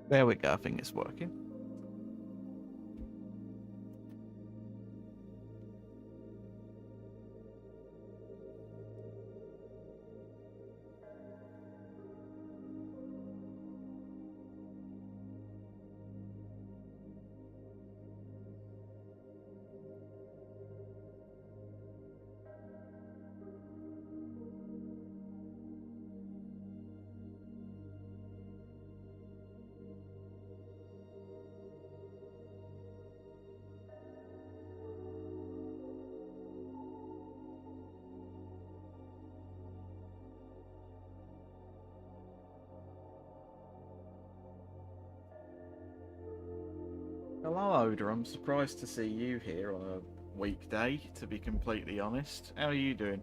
There we go, I think it's working. Hello, Oda. I'm surprised to see you here on a weekday, to be completely honest. How are you doing?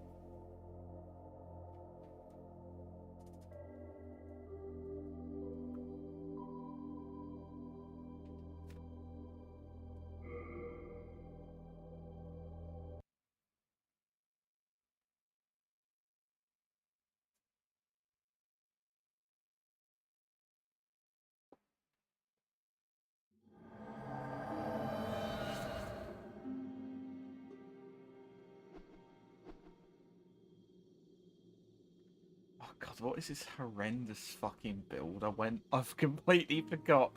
Oh god, what is this horrendous fucking build? I've completely forgot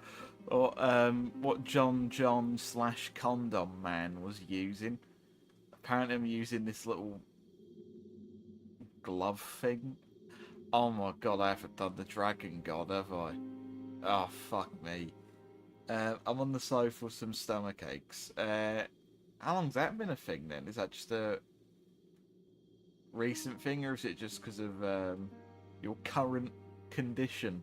what John slash Condom Man was using. Apparently I'm using this little glove thing. Oh my god, I haven't done the Dragon God, have I? Oh, fuck me. I'm on the sofa with some stomach aches. How long's that been a thing then? Is that just a recent thing, or is it just because of your current condition?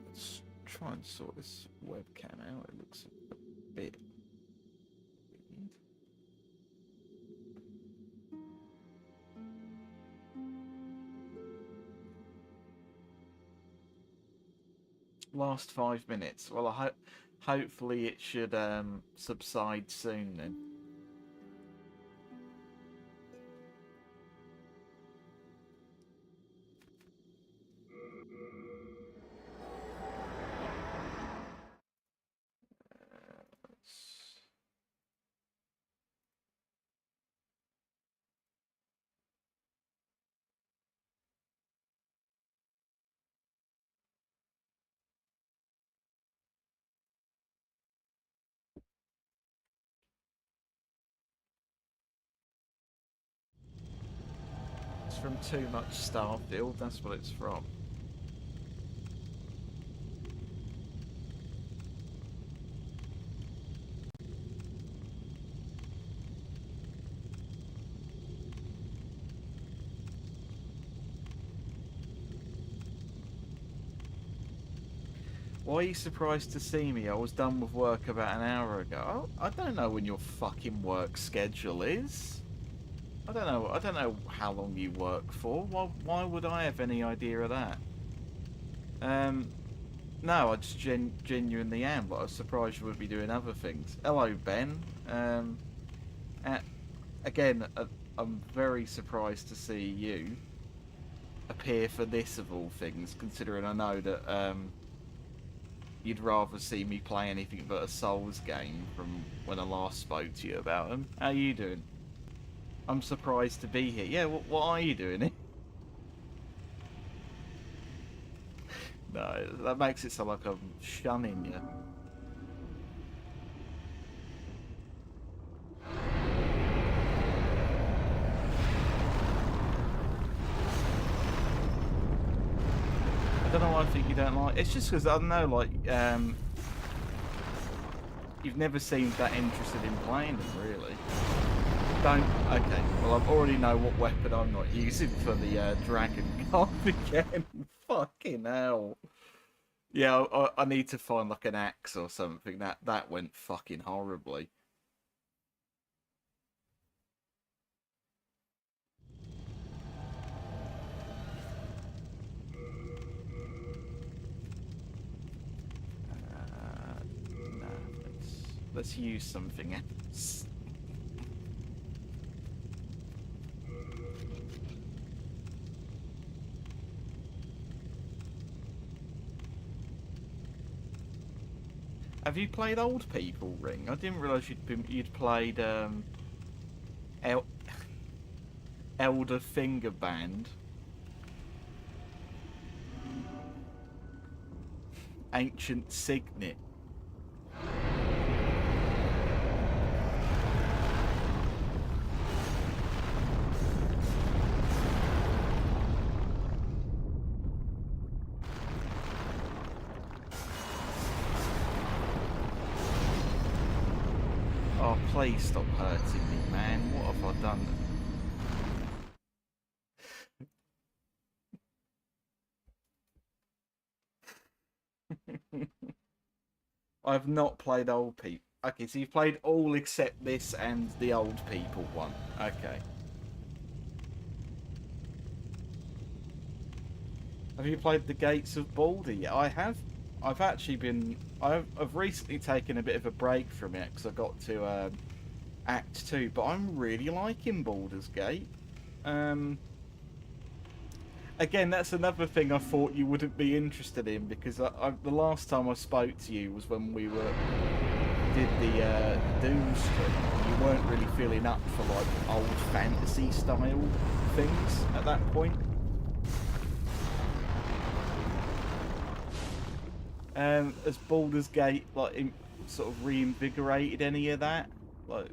Let's try and sort this webcam out. It looks a bit weird. Last 5 minutes. Well, hopefully it should subside soon then. Let's... It's from Too Much Starfield, that's what it's from. Why are you surprised to see me? I was done with work about an hour ago. I don't know when your fucking work schedule is. I don't know. I don't know how long you work for. Why would I have any idea of that? No, I just genuinely am, but I was surprised you would be doing other things. Hello, Ben. Uh, Again, I'm very surprised to see you appear for this of all things, considering I know that you'd rather see me play anything but a Souls game from when I last spoke to you about them. How are you doing? I'm surprised to be here. Yeah, what are you doing here? No, that makes it sound like I'm shunning you. I don't know why I think you don't like. It's just because I don't know, like, you've never seemed that interested in playing them, really. Don't. Okay. Well, I already know what weapon I'm not using for the dragon card again. Fucking hell. Yeah, I need to find like an axe or something. That went fucking horribly. No, let's use something else. Have you played Old People Ring? I didn't realise you'd played El Elder Finger Band, Ancient Signet. Oh, please stop hurting me, man. What have I done? I've not played Old People. Okay, so you've played all except this and the Old People one. Okay. Have you played the Gates of Balder yet? I have. I've actually been... I've recently taken a bit of a break from it because I got to Act 2, but I'm really liking Baldur's Gate. Again, that's another thing I thought you wouldn't be interested in, because the last time I spoke to you was when we did the Doom stream. You weren't really feeling up for like old fantasy style things at that point. Has Baldur's Gate like sort of reinvigorated any of that? Like.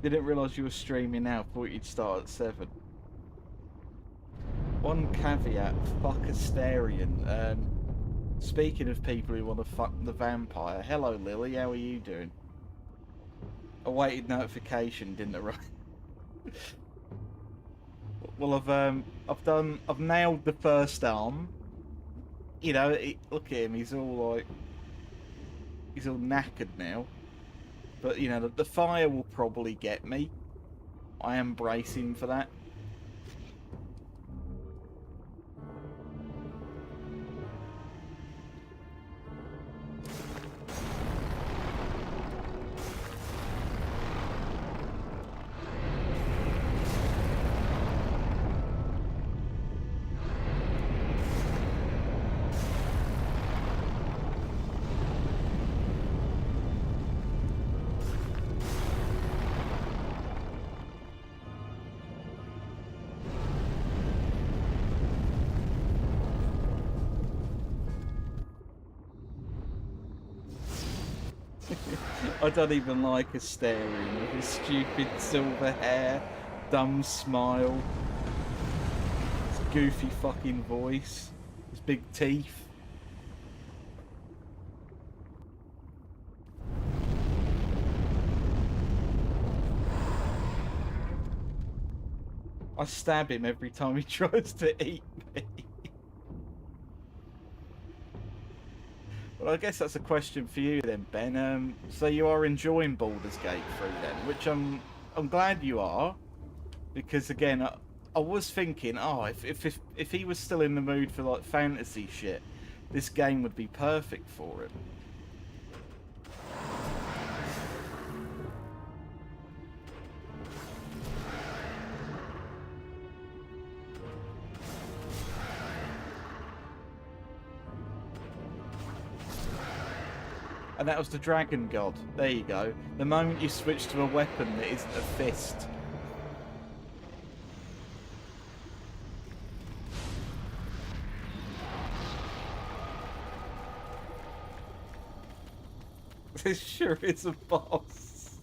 Didn't realise you were streaming now. Thought you'd start at 7. One caveat: fuck Asterion. Speaking of people who want to fuck the vampire, hello Lily, how are you doing? Awaited notification didn't arrive. Well, I've nailed the first arm. You know, look at him. He's all knackered now. But, you know, the fire will probably get me. I am bracing for that. I don't even like Asterion with his stupid silver hair, dumb smile, his goofy fucking voice, his big teeth. I stab him every time he tries to eat me. Well, I guess that's a question for you then, Ben. So you are enjoying Baldur's Gate 3 then, which I'm glad you are, because again, I was thinking, oh, if he was still in the mood for like fantasy shit, this game would be perfect for him. And that was the Dragon God. There you go. The moment you switch to a weapon that isn't a fist. This sure is a boss.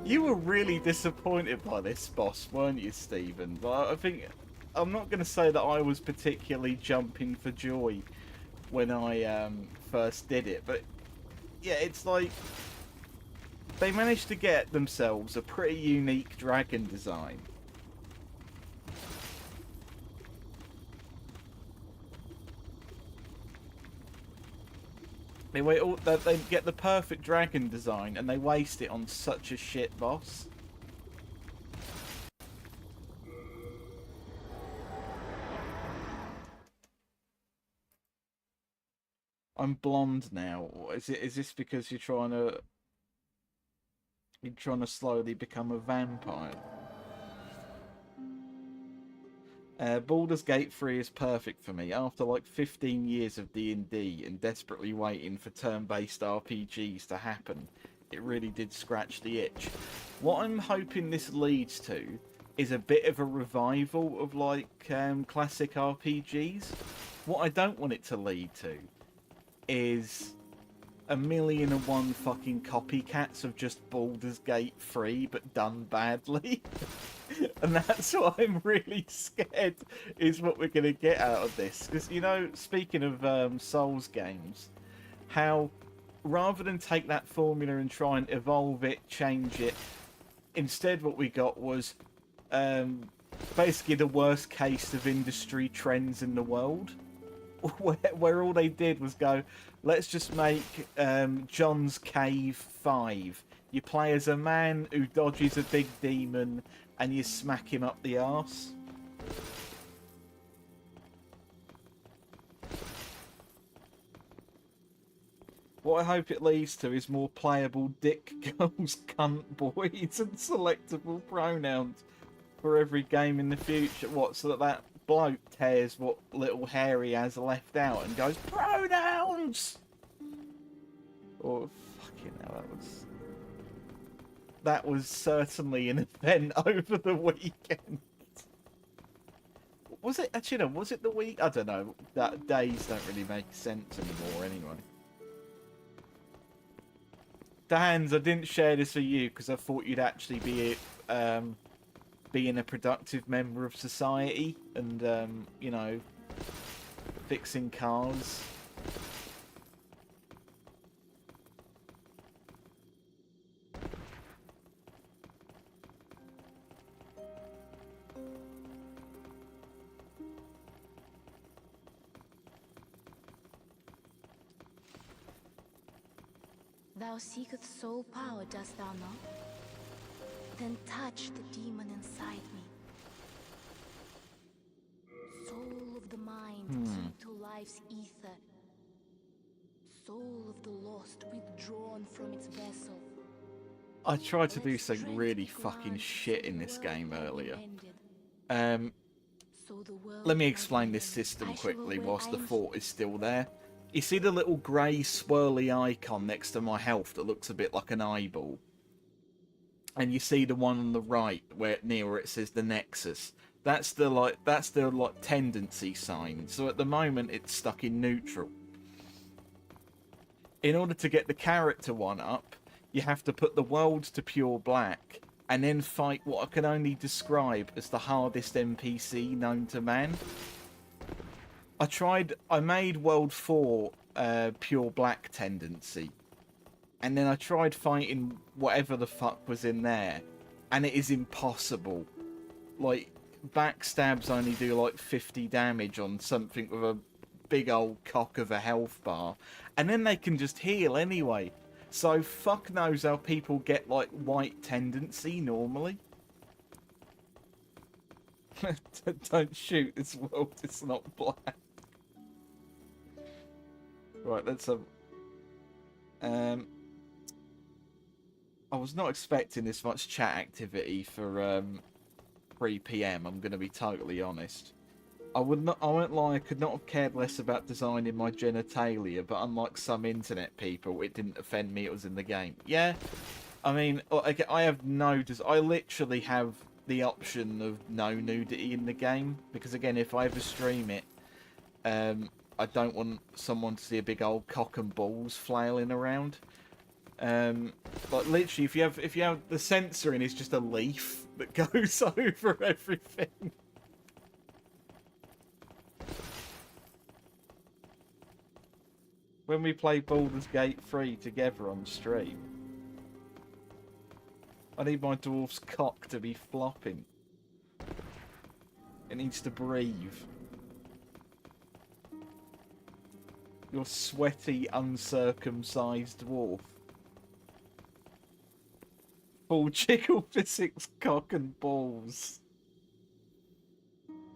You were really disappointed by this boss, weren't you, Stephen? But I think I'm not going to say that I was particularly jumping for joy when I first did it, but yeah, it's like they managed to get themselves a pretty unique dragon design. They get the perfect dragon design and they waste it on such a shit boss. I'm blonde now. Is this because you're trying to slowly become a vampire? Baldur's Gate 3 is perfect for me. After like 15 years of D&D and desperately waiting for turn-based RPGs to happen, it really did scratch the itch. What I'm hoping this leads to is a bit of a revival of like classic RPGs. What I don't want it to lead to is 1,000,001 fucking copycats of just Baldur's Gate 3 but done badly. And that's what I'm really scared is what we're going to get out of this. Because, you know, speaking of Souls games, how rather than take that formula and try and evolve it, change it, instead what we got was basically the worst case of industry trends in the world. Where all they did was go, let's just make John's Cave 5. You play as a man who dodges a big demon and you smack him up the arse. What I hope it leads to is more playable dick, girls, cunt, boys and selectable pronouns for every game in the future. What, so that bloke tears what little hair he has left out and goes, pronouns! Oh, fucking hell, that was certainly an event over the weekend. Was it, actually, no, was it the week? I don't know. That days don't really make sense anymore anyway. Dans, I didn't share this for you because I thought you'd actually be being a productive member of society and, you know, fixing cars. Thou seekest soul power, dost thou not? Then touch the demon inside me. Soul of the mind, sweet to life's ether. Soul of the lost, withdrawn from its vessel. I tried to do something really fucking shit in this game earlier. Let me explain this system quickly whilst the thought is still there. You see the little grey swirly icon next to my health that looks a bit like an eyeball? And you see the one on the right where it says the Nexus. That's the tendency sign. So at the moment it's stuck in neutral. In order to get the character one up, you have to put the world to pure black and then fight what I can only describe as the hardest NPC known to man. I made World 4 pure black tendency. And then I tried fighting whatever the fuck was in there. And it is impossible. Like, backstabs only do like 50 damage on something with a big old cock of a health bar. And then they can just heal anyway. So fuck knows how people get like white tendency normally. Don't shoot, this world is not black. Right, let's have... I was not expecting this much chat activity for 3 PM, I'm going to be totally honest. I won't lie, I could not have cared less about designing my genitalia, but unlike some internet people, it didn't offend me, it was in the game. Yeah, I mean, I have no... I literally have the option of no nudity in the game, because again, if I ever stream it, I don't want someone to see a big old cock and balls flailing around. Like literally, if you have the censoring is just a leaf that goes over everything. When we play Baldur's Gate 3 together on stream, I need my dwarf's cock to be flopping. It needs to breathe. Your sweaty, uncircumcised dwarf. Full jiggle physics, cock and balls.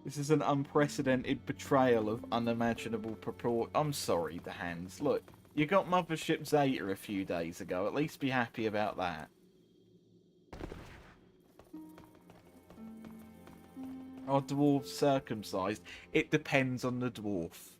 This is an unprecedented betrayal of unimaginable purport. I'm sorry, the hands. Look, you got Mothership Zeta a few days ago. At least be happy about that. Are dwarves circumcised? It depends on the dwarf.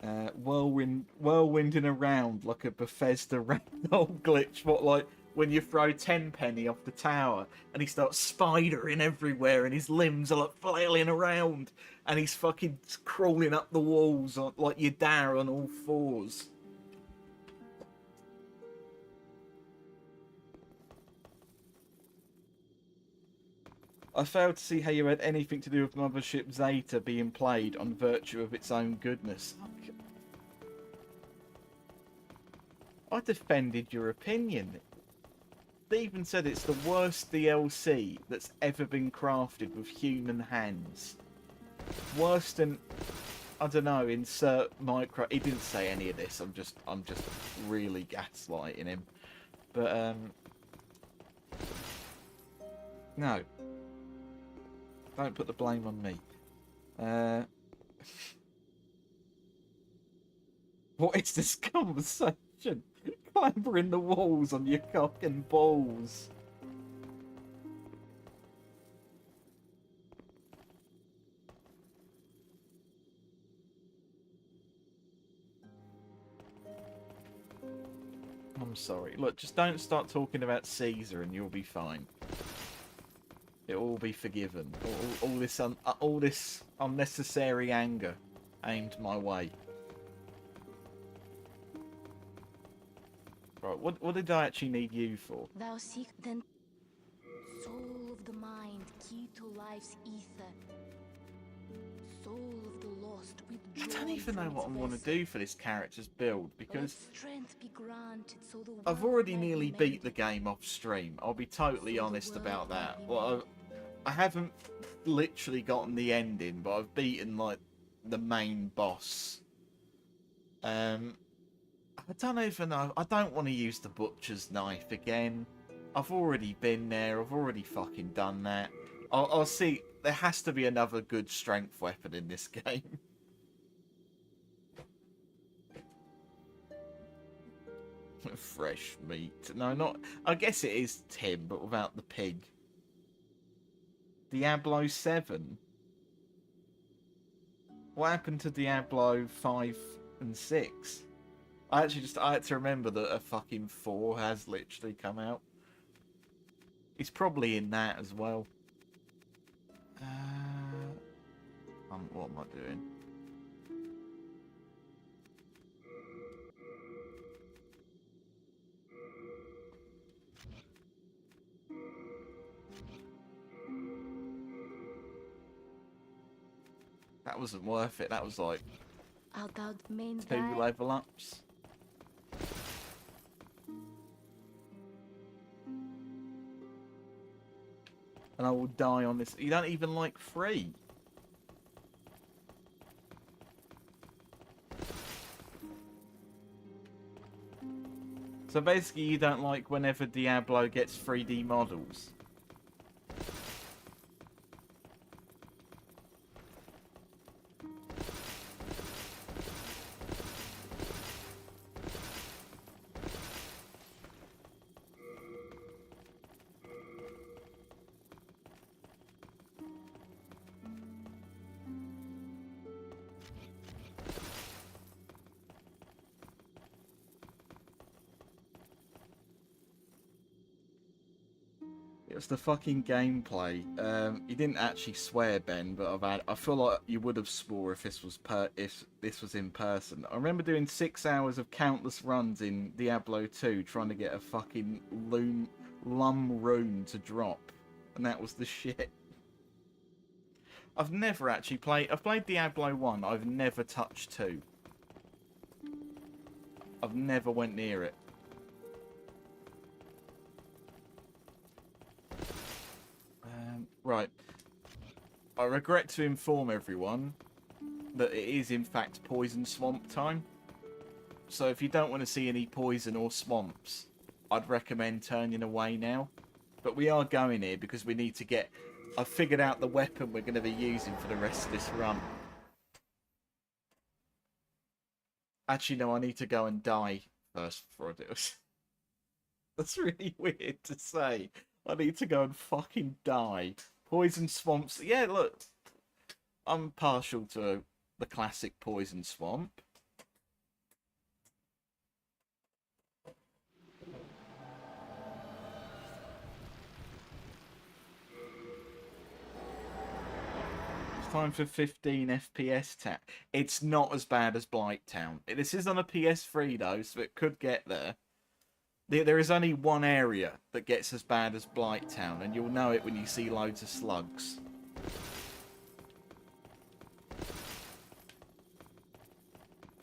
Whirlwinding around like a Bethesda ragdoll glitch. What, like when you throw Tenpenny off the tower and he starts spidering everywhere and his limbs are like flailing around and he's fucking crawling up the walls on, like your dare on all fours. I failed to see how you had anything to do with Mothership Zeta being played on virtue of its own goodness. I defended your opinion. They even said it's the worst DLC that's ever been crafted with human hands. Worse than, I don't know, insert micro. He didn't say any of this. I'm just really gaslighting him. But no. Don't put the blame on me. What is this conversation? Clambering the walls on your cock and balls. I'm sorry. Look, just don't start talking about Caesar and you'll be fine. It'll all be forgiven. All this unnecessary anger aimed my way. Right, what did I actually need you for? Thou seek then soul of the mind, key to life's ether. Soul of the lost, I don't even know what I want to do for this character's build because I've already nearly beat the game off stream. I'll be totally honest about that. Well, I haven't literally gotten the ending, but I've beaten like the main boss. I don't even know. I don't want to use the butcher's knife again. I've already been there. I've already fucking done that. I'll see. There has to be another good strength weapon in this game. Fresh meat. No, not... I guess it is Tim, but without the pig. Diablo 7. What happened to Diablo 5 and 6? I had to remember that a fucking 4 has literally come out. He's probably in that as well. What am I doing? That wasn't worth it. That was like 2 level ups. And I will die on this. You don't even like 3. So basically you don't like whenever Diablo gets 3D models. It's the fucking gameplay. You didn't actually swear, Ben, but I feel like you would have swore if this was in person. I remember doing 6 hours of countless runs in Diablo 2 trying to get a fucking lum rune to drop, and that was the shit. I've never actually played. I've played Diablo 1. I've never touched 2. I've never went near it. Right. I regret to inform everyone that it is in fact poison swamp time. So if you don't want to see any poison or swamps, I'd recommend turning away now. But we are going here because we need to get... I've figured out the weapon we're going to be using for the rest of this run. Actually, no, I need to go and die first before I do it. That's really weird to say. I need to go and fucking die. Poison swamps. Yeah, look. I'm partial to the classic poison swamp. Time for 15 FPS tap. It's not as bad as Blighttown. This is on a PS3 though, so it could get there. There is only one area that gets as bad as Blighttown, and you'll know it when you see loads of slugs.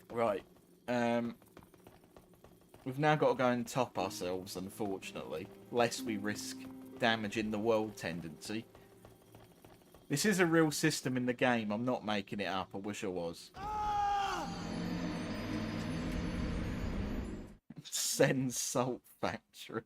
Right. We've now got to go and top ourselves, unfortunately, lest we risk damaging the world tendency. This is a real system in the game. I'm not making it up. I wish I was. Send Salt Factory.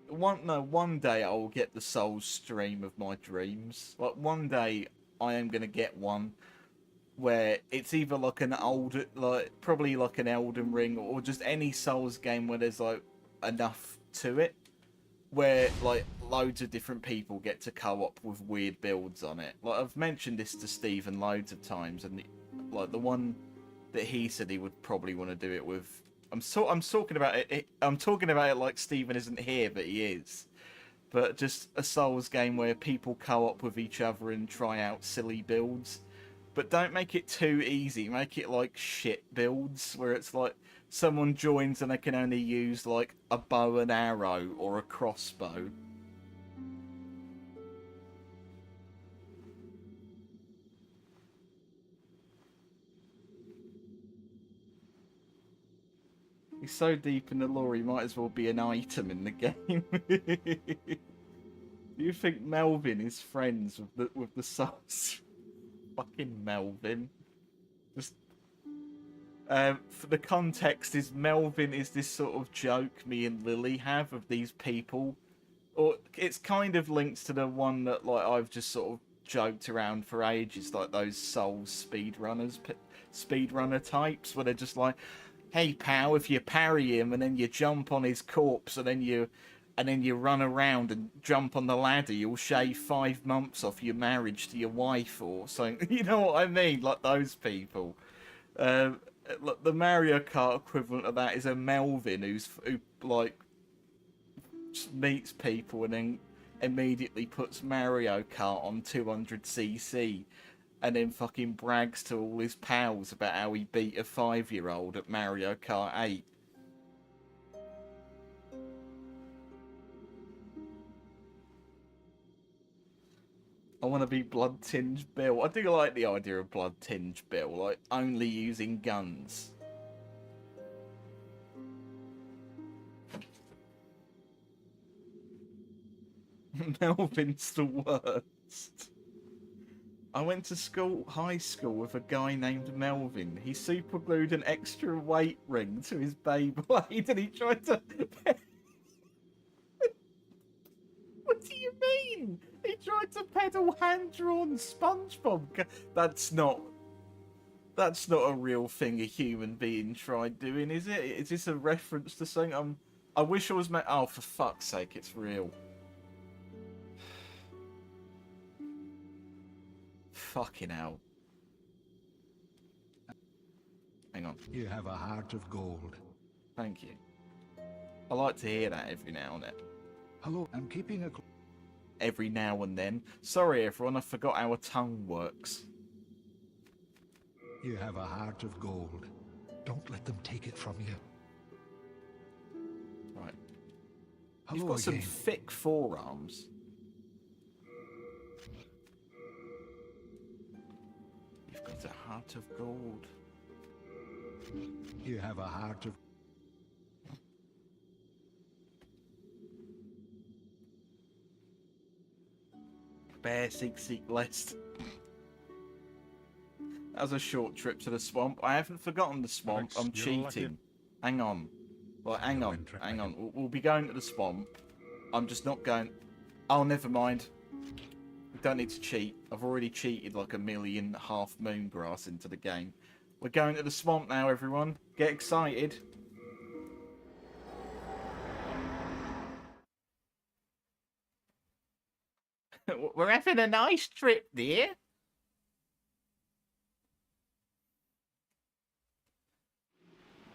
One day I will get the Soul Stream of my dreams. Like, one day I am going to get one where it's either like an old, like probably like an Elden Ring or just any Souls game where there's like enough to it, where like loads of different people get to co-op with weird builds on it. Like, I've mentioned this to Stephen loads of times, and like the one that he said he would probably want to do it with. I'm talking about it. I'm talking about it like Stephen isn't here, but he is. But just a Souls game where people co-op with each other and try out silly builds. But don't make it too easy. Make it like shit builds where it's like someone joins and they can only use like a bow and arrow or a crossbow. He's so deep in the lore, he might as well be an item in the game. Do you think Melvin is friends with the Souls? Fucking Melvin. Just for the context, is Melvin is this sort of joke me and Lily have of these people, or it's kind of linked to the one that like I've just sort of joked around for ages, like those Souls speedrunner types, where they're just like, "Hey pal, if you parry him and then you jump on his corpse and then you run around and jump on the ladder, you'll shave 5 months off your marriage to your wife," or something. You know what I mean? Like those people. The Mario Kart equivalent of that is a Melvin who like just meets people and then immediately puts Mario Kart on 200cc and then fucking brags to all his pals about how he beat a 5-year-old at Mario Kart 8. I want to be Blood-Tinged Bill. I do like the idea of Blood-Tinged Bill, like only using guns. Melvin's the worst. I went to high school with a guy named Melvin. He superglued an extra weight ring to his Beyblade and he tried to... What do you mean? He tried to pedal hand-drawn SpongeBob. That's not a real thing a human being tried doing, is it? Is this a reference to something? I wish I was... Oh, for fuck's sake, it's real. Fucking hell. Hang on. You have a heart of gold. Thank you. I like to hear that every now and then. Hello, I'm keeping a... Every now and then. Sorry everyone, I forgot how a tongue works. You have a heart of gold. Don't let them take it from you. Right. Hello You've got some again. thick forearms. You've got a heart of gold. You have a heart of... Bear seek lest. That was a short trip to the swamp. I haven't forgotten the swamp. I'm cheating. Hang on. Well, hang on. Hang on. We'll be going to the swamp. I'm just not going... Oh, never mind. We don't need to cheat. I've already cheated like a million half moon grass into the game. We're going to the swamp now, everyone. Get excited. We're having a nice trip, dear.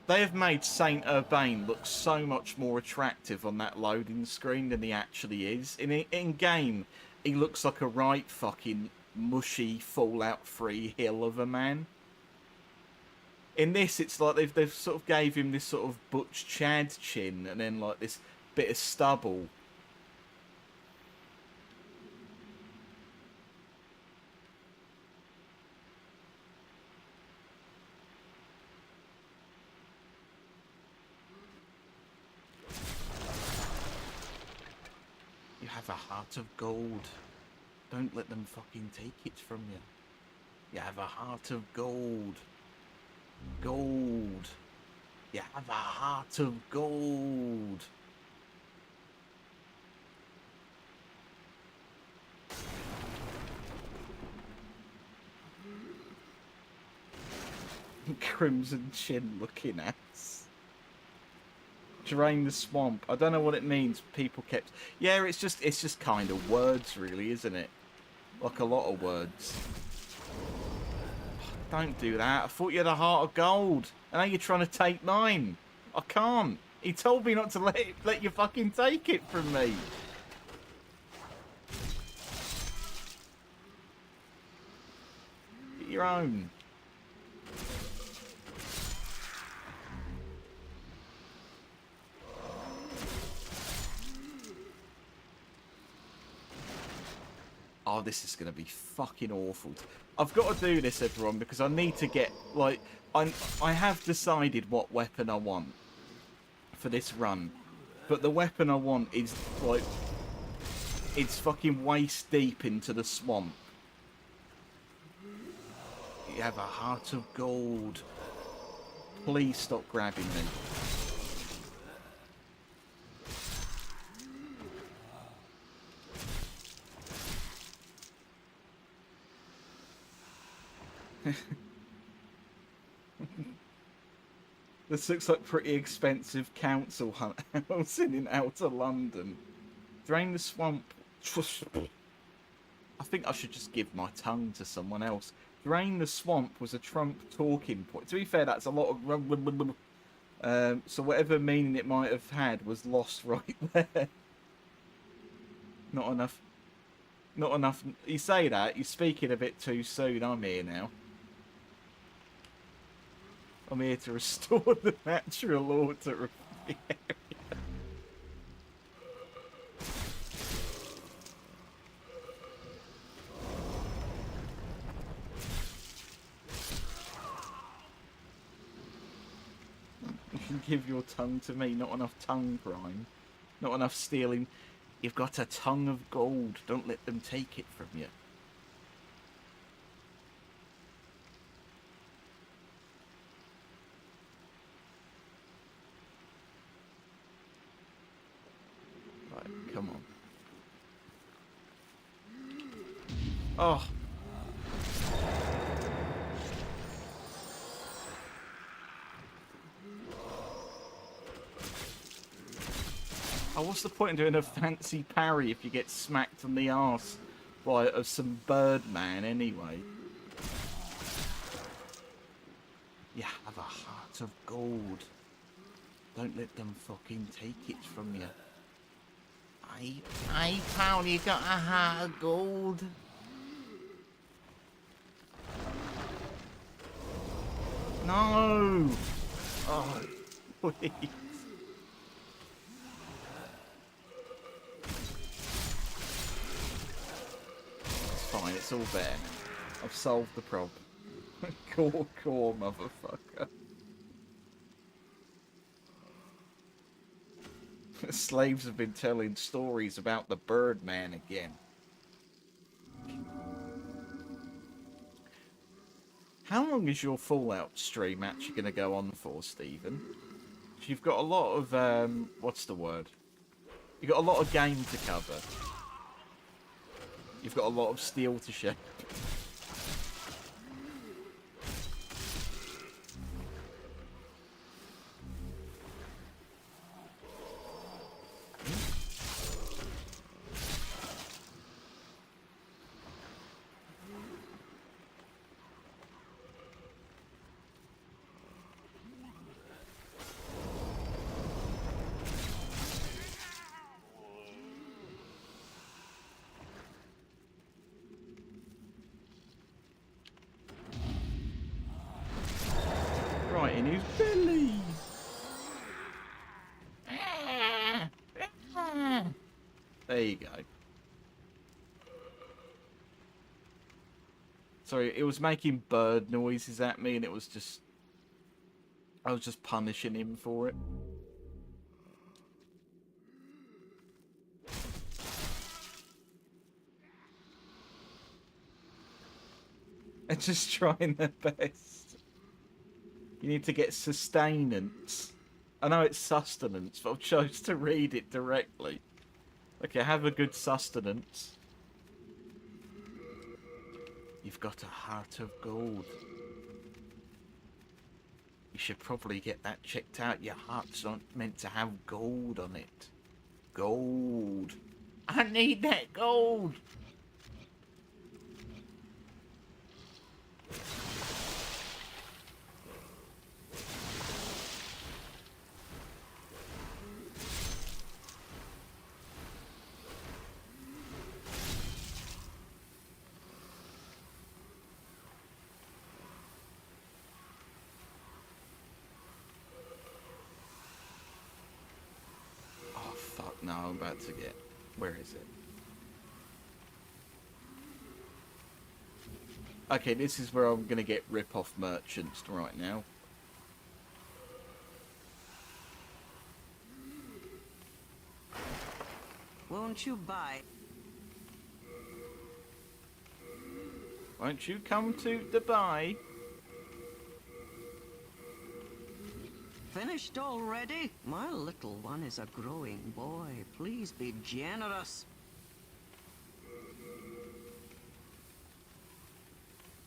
They have made Saint Urbain look so much more attractive on that loading screen than he actually is. In game, he looks like a right fucking mushy Fallout 3 hill of a man. In this, it's like they've sort of gave him this sort of Butch Chad chin and then like this bit of stubble. You have a heart of gold. Don't let them fucking take it from you. You have a heart of gold. Gold. You have a heart of gold. Crimson Chin looking ass. Drain the swamp. I don't know what it means. People kept... Yeah, it's just kind of words, really, isn't it? Like a lot of words. Don't do that. I thought you had a heart of gold. And now you're trying to take mine. I can't. He told me not to let you fucking take it from me. Get your own. Oh, this is going to be fucking awful. I've got to do this, everyone, because I need to get, like... I have decided what weapon I want for this run. But the weapon I want is, like... It's fucking waist deep into the swamp. You have a heart of gold. Please stop grabbing me. This looks like pretty expensive council housing in outer London. Drain the swamp. I think I should just give my tongue to someone else. Drain the swamp was a Trump talking point. To be fair, that's a lot of... so whatever meaning it might have had was lost right there. Not enough. Not enough. You say that, you're speaking a bit too soon. I'm here now. I'm here to restore the natural order of the area. You can give your tongue to me. Not enough tongue crime. Not enough stealing. You've got a tongue of gold. Don't let them take it from you. Come on. Oh. Oh, what's the point in doing a fancy parry if you get smacked on the arse by some birdman anyway? You have a heart of gold. Don't let them fucking take it from you. Hey, pal, you got a heart of gold. No! Oh, please. It's fine, it's all there. I've solved the problem. Core, motherfucker. slaves have been telling stories about the Birdman again. How long is your Fallout stream actually going to go on for, Stephen? You've got a lot of, what's the word? You've got a lot of game to cover. You've got a lot of steel to share. Right in his belly. There you go. Sorry, it was making bird noises at me and it was just... I was just punishing him for it. They're just trying their best. You need to get sustenance. I know it's sustenance, but I chose to read it directly. Okay, have a good sustenance. You've got a heart of gold. You should probably get that checked out. Your heart's not meant to have gold on it. Gold. I need that gold. No, I'm about to get... Where is it? Okay, this is where I'm going to get rip-off merchants right now. Won't you buy? Won't you come to Dubai? Finished already? My little one is a growing boy. Please be generous.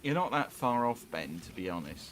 You're not that far off, Ben, to be honest.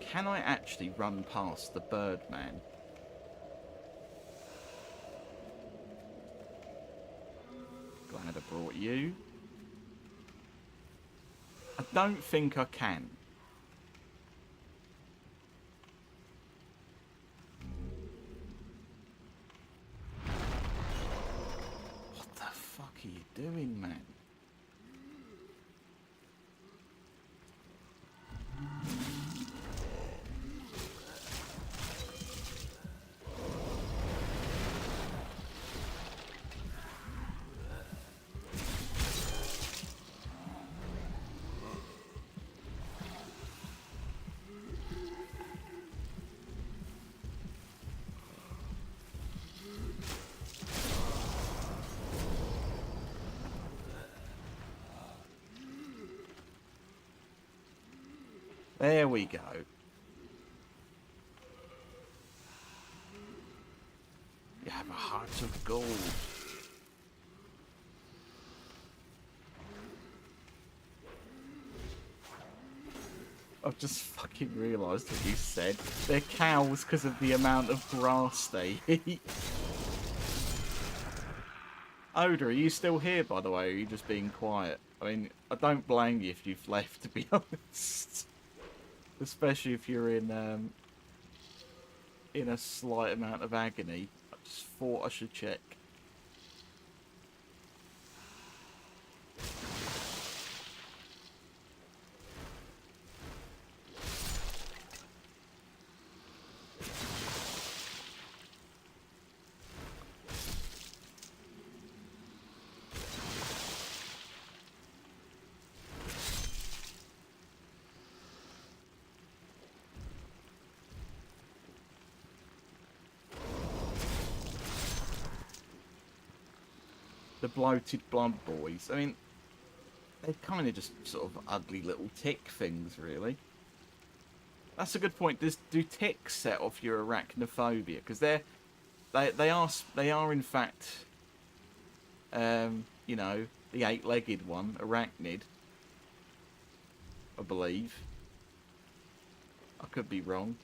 Can I actually run past the Birdman? Glad I brought you. I don't think I can. What the fuck are you doing, man? There we go. You have a heart of gold. I've just fucking realised what you said. They're cows because of the amount of grass they eat. Oda, are you still here, by the way, or are you just being quiet? I mean, I don't blame you if you've left, to be honest. Especially if you're in a slight amount of agony. I just thought I should check. The bloated blood boys. I mean, they're kind of just sort of ugly little tick things, really. That's a good point. Do ticks set off your arachnophobia? Because they are in fact, you know, the eight-legged one, arachnid. I believe. I could be wrong.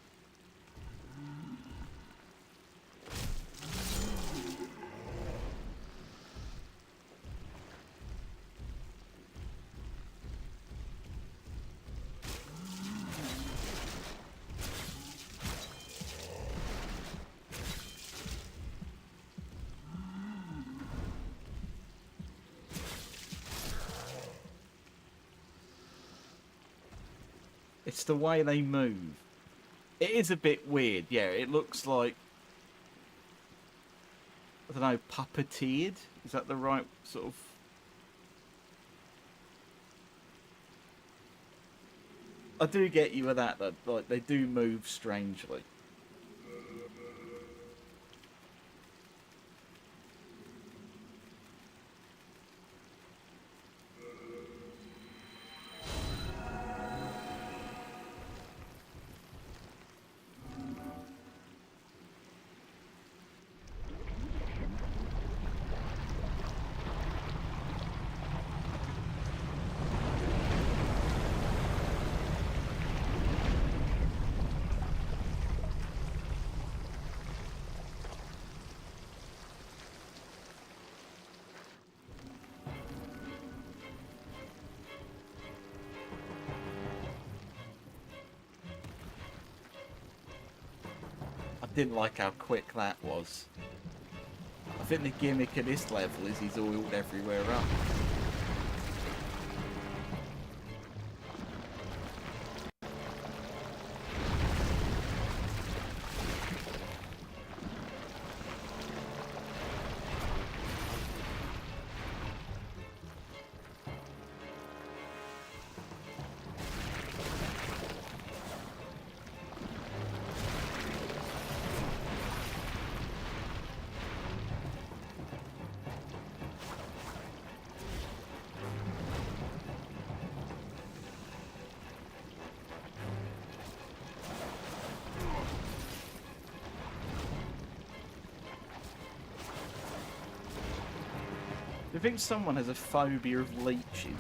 It's the way they move. It is a bit weird, yeah. It looks like, I don't know, puppeteered? Is that the right sort of... I do get you with that, though. Like, they do move strangely. I didn't like how quick that was. I think the gimmick of this level is he's oiled everywhere up. Do you think someone has a phobia of leeches?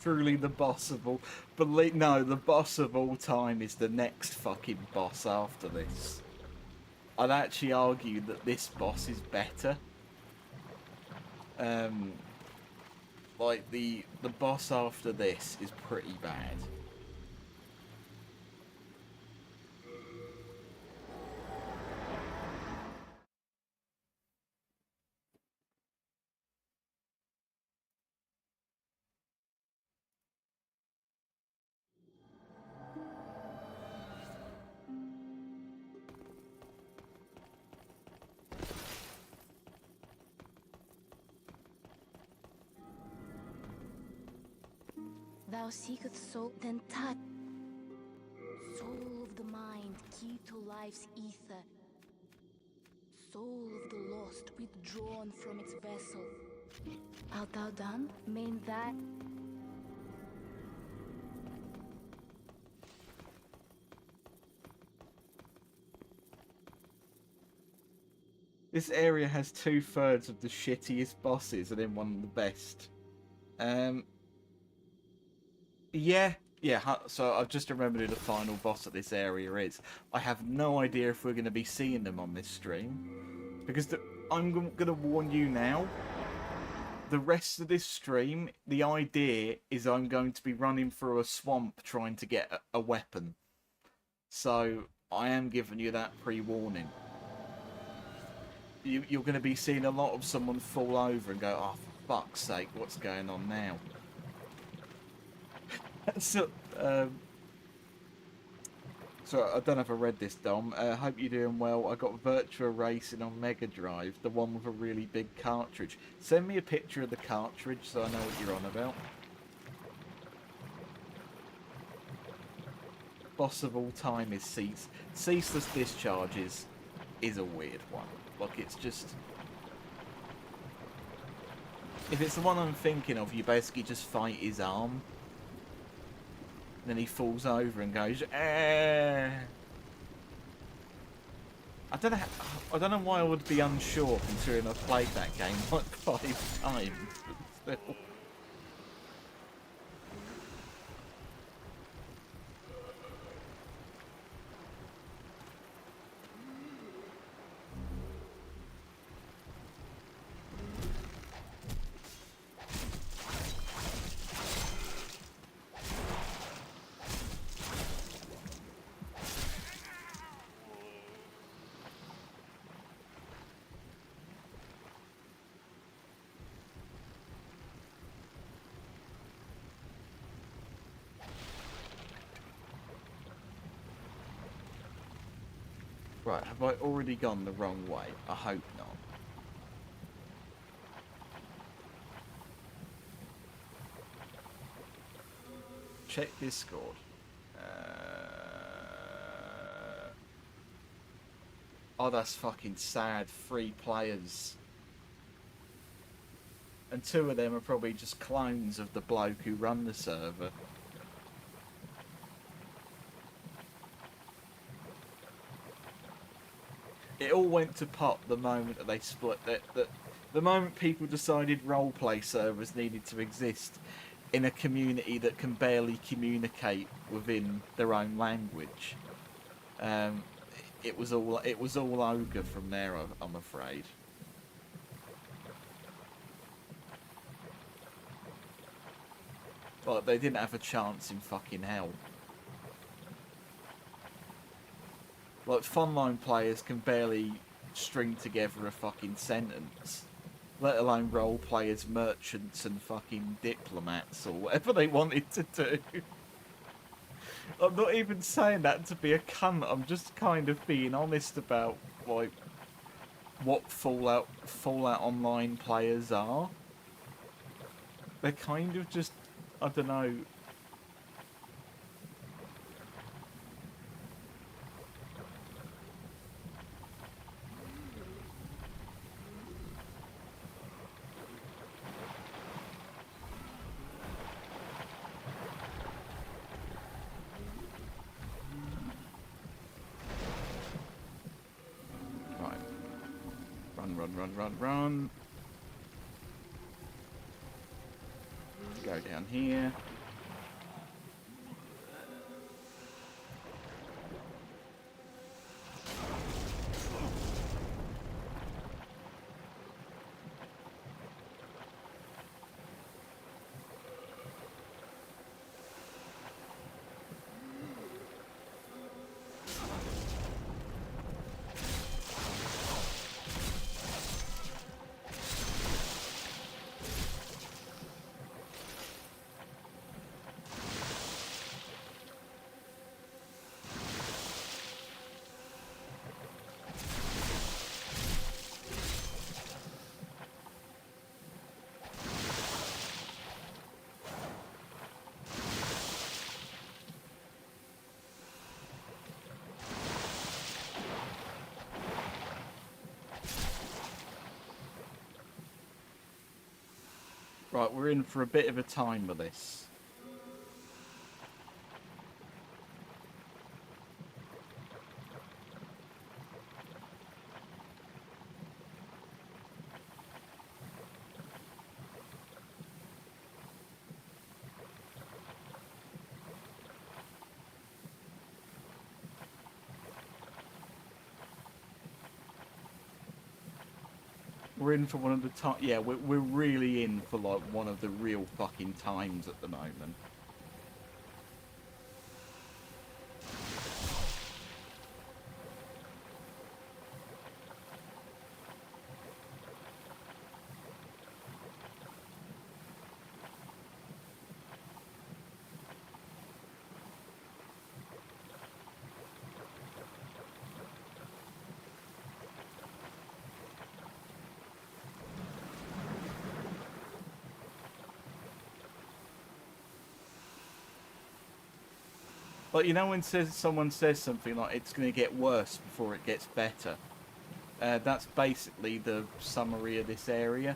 Truly the boss of all... No, the boss of all time is the next fucking boss after this. I'd actually argue that this boss is better. Like, the boss after this is pretty bad. Thou seekest soul, then touch. Soul of the mind, key to life's ether. Soul of the lost, withdrawn from its vessel. Art thou done? Mean that? This area has 2/3 of the shittiest bosses and then one of the best. Yeah, so I've just remembered who the final boss of this area is. I have no idea if we're going to be seeing them on this stream. Because I'm going to warn you now. The rest of this stream, the idea is I'm going to be running through a swamp trying to get a weapon. So, I am giving you that pre-warning. You're going to be seeing a lot of someone fall over and go, oh, for fuck's sake, what's going on now? So, I don't know if I read this, Dom. Hope you're doing well. I got Virtua Racing on Mega Drive, the one with a really big cartridge. Send me a picture of the cartridge so I know what you're on about. Boss of all time is Ceaseless Discharges is a weird one. Like, it's just... If it's the one I'm thinking of, you basically just fight his arm. Then he falls over and goes, eh. I don't know why I would be unsure considering I've played that game like 5 times, but still. Right, have I already gone the wrong way? I hope not. Check Discord. Oh, that's fucking sad. 3 players. And 2 of them are probably just clones of the bloke who run the server. It all went to pot the moment that they split. The moment people decided roleplay servers needed to exist in a community that can barely communicate within their own language. It was all ogre from there, I'm afraid. But they didn't have a chance in fucking hell. Like, Funline players can barely string together a fucking sentence. Let alone role players, merchants and fucking diplomats or whatever they wanted to do. I'm not even saying that to be a cunt, I'm just kind of being honest about, like, what Fallout Online players are. They're kind of just, I don't know... Run. Go down here. Right, we're in for a bit of a time with this. We're in for one of the time. Yeah, we're really in for like one of the real fucking times at the moment. Like, you know when someone says something like it's going to get worse before it gets better? That's basically the summary of this area.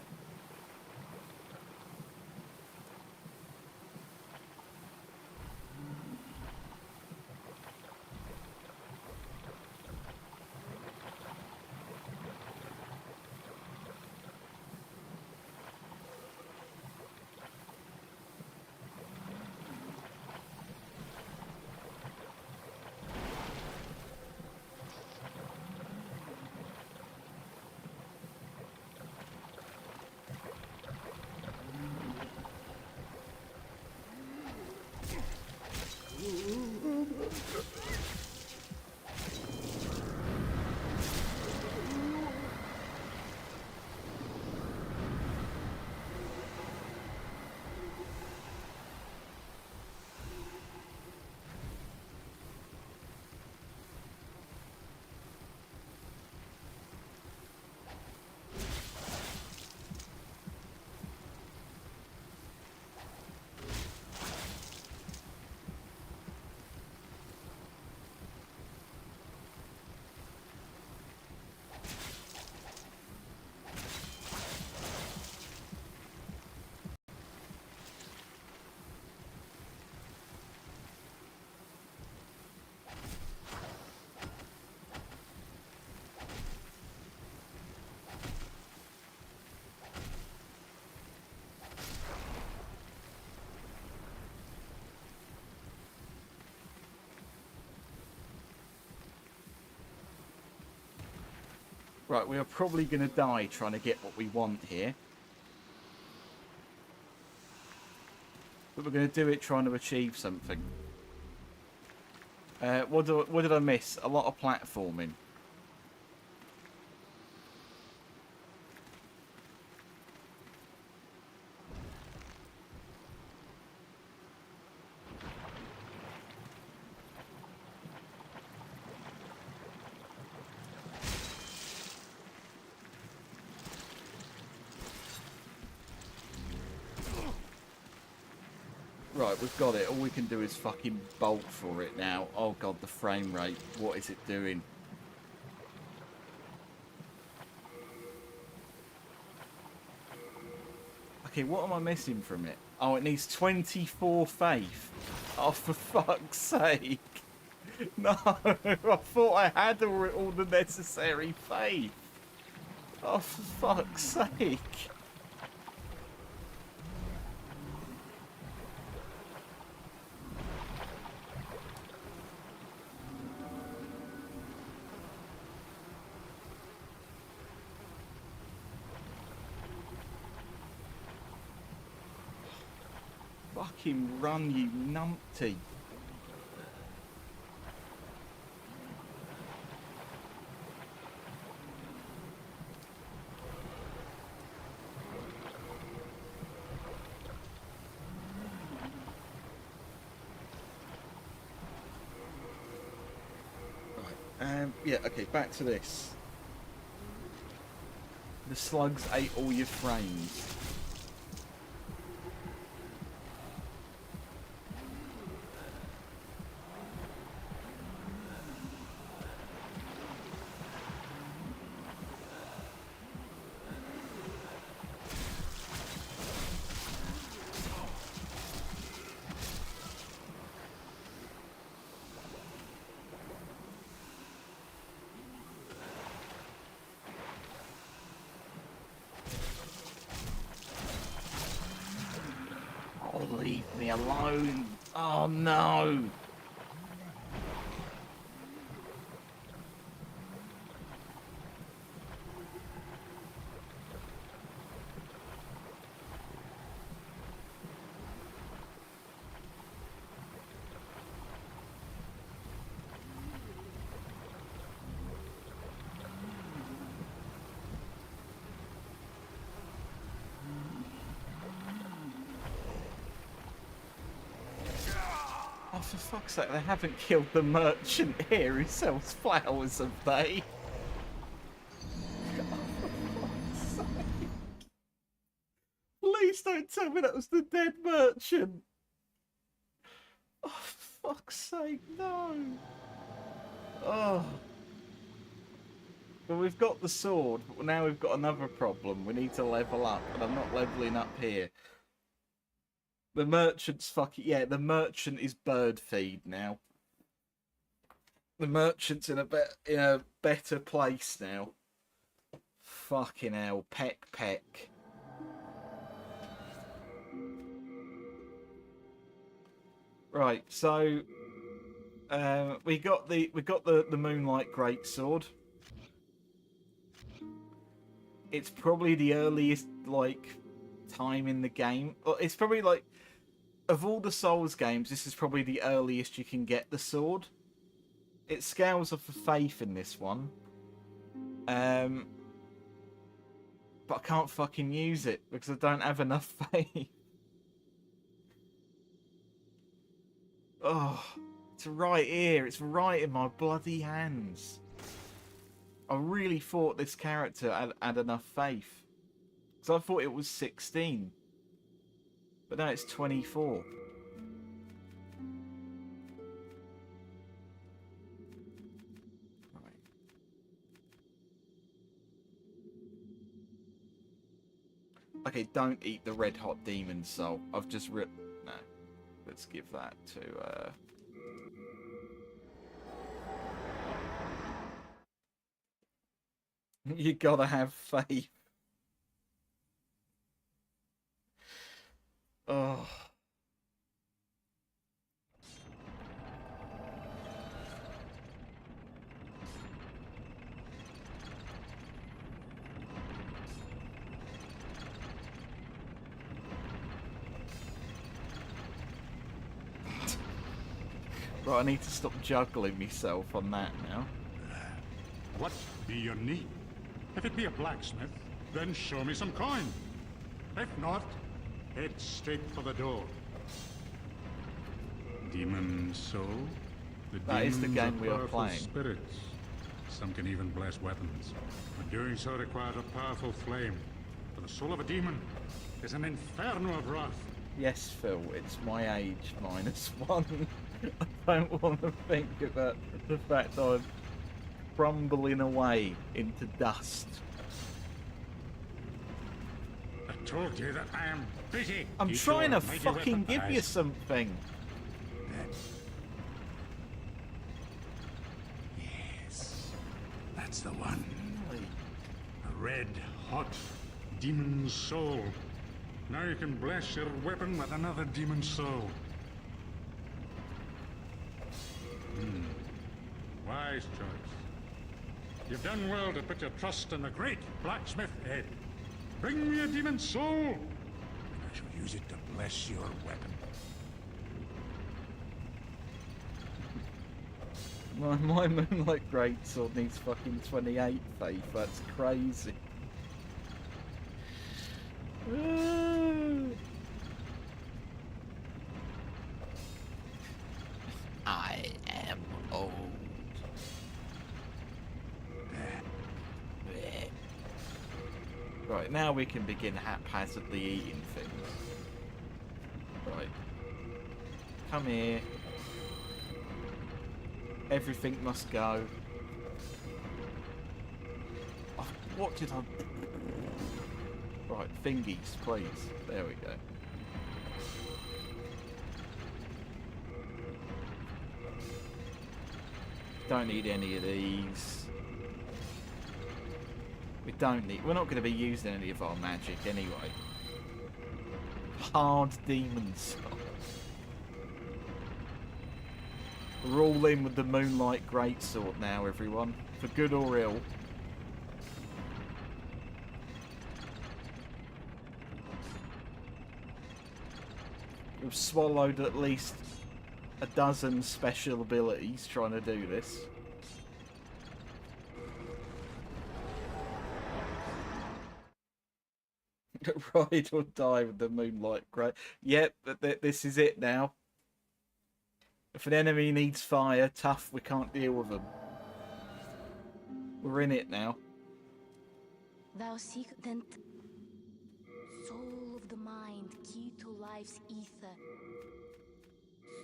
Right, we are probably going to die trying to get what we want here. But we're going to do it trying to achieve something. What did I miss? A lot of platforming. Right, we've got it. All we can do is fucking bolt for it now. Oh god, the frame rate. What is it doing? Okay, what am I missing from it? Oh, it needs 24 faith. Oh, for fuck's sake. No, I thought I had all the necessary faith. Oh, for fuck's sake. Fucking run, you numpty. Right, yeah, okay, back to this. The slugs ate all your frames. Leave me alone. Oh no. Oh, for fuck's sake, they haven't killed the merchant here who sells flowers, have they? Oh, for fuck's sake. Please don't tell me that was the dead merchant. Oh, for fuck's sake, no. Oh. But we've got the sword, but now we've got another problem. We need to level up, and I'm not leveling up here. The merchant's fucking... Yeah, the merchant is bird feed now. The merchant's in a better place now. Fucking hell. Peck, peck. Right, so... we got the Moonlight Greatsword. It's probably the earliest, like, time in the game. It's probably, like... Of all the Souls games, this is probably the earliest you can get the sword. It scales off of faith in this one. But I can't fucking use it because I don't have enough faith. Oh, it's right here. It's right in my bloody hands. I really thought this character had enough faith. Because I thought it was 16. But now it's 24. Right. Okay, don't eat the red hot demon soul. I've just ripped... No. Let's give that to... You gotta have faith. Oh. Right, I need to stop juggling myself on that now. What be your need? If it be a blacksmith, then show me some coin. If not, head straight for the door. Demon soul? That is the game we are powerful playing. Spirits. Some can even bless weapons, but doing so requires a powerful flame. For the soul of a demon is an inferno of wrath. Yes, Phil, it's my age -1. I don't want to think about the fact I'm crumbling away into dust. I told you that I am busy. I'm trying to fucking give you something. Yes, that's the one. Really? A red hot demon soul. Now you can bless your weapon with another demon soul. Wise choice. You've done well to put your trust in the great blacksmith Ed. Bring me a demon soul, and I shall use it to bless your weapon. My Moonlight Greatsword needs fucking 28 faith. That's crazy. I am old. Right, now we can begin haphazardly eating things. Right. Come here. Everything must go. Oh, what did I... Right, thingies, please. There we go. Don't need any of these. We don't need... We're not going to be using any of our magic anyway. Hard demon soul. We're all in with the Moonlight Greatsword now, everyone. For good or ill. We've swallowed at least a dozen special abilities trying to do this. Ride or die with the Moonlight Great. Yep, this is it now. If an enemy needs fire, tough, we can't deal with them. We're in it now. Thou seek then soul of the mind, key to life's ether.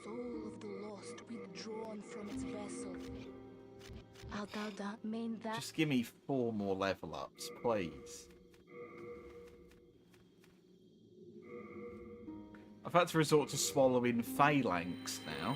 Soul of the lost, withdrawn from its vessel. Art thou done? Main that Just give me 4 more level ups, please. I've had to resort to swallowing phalanx now.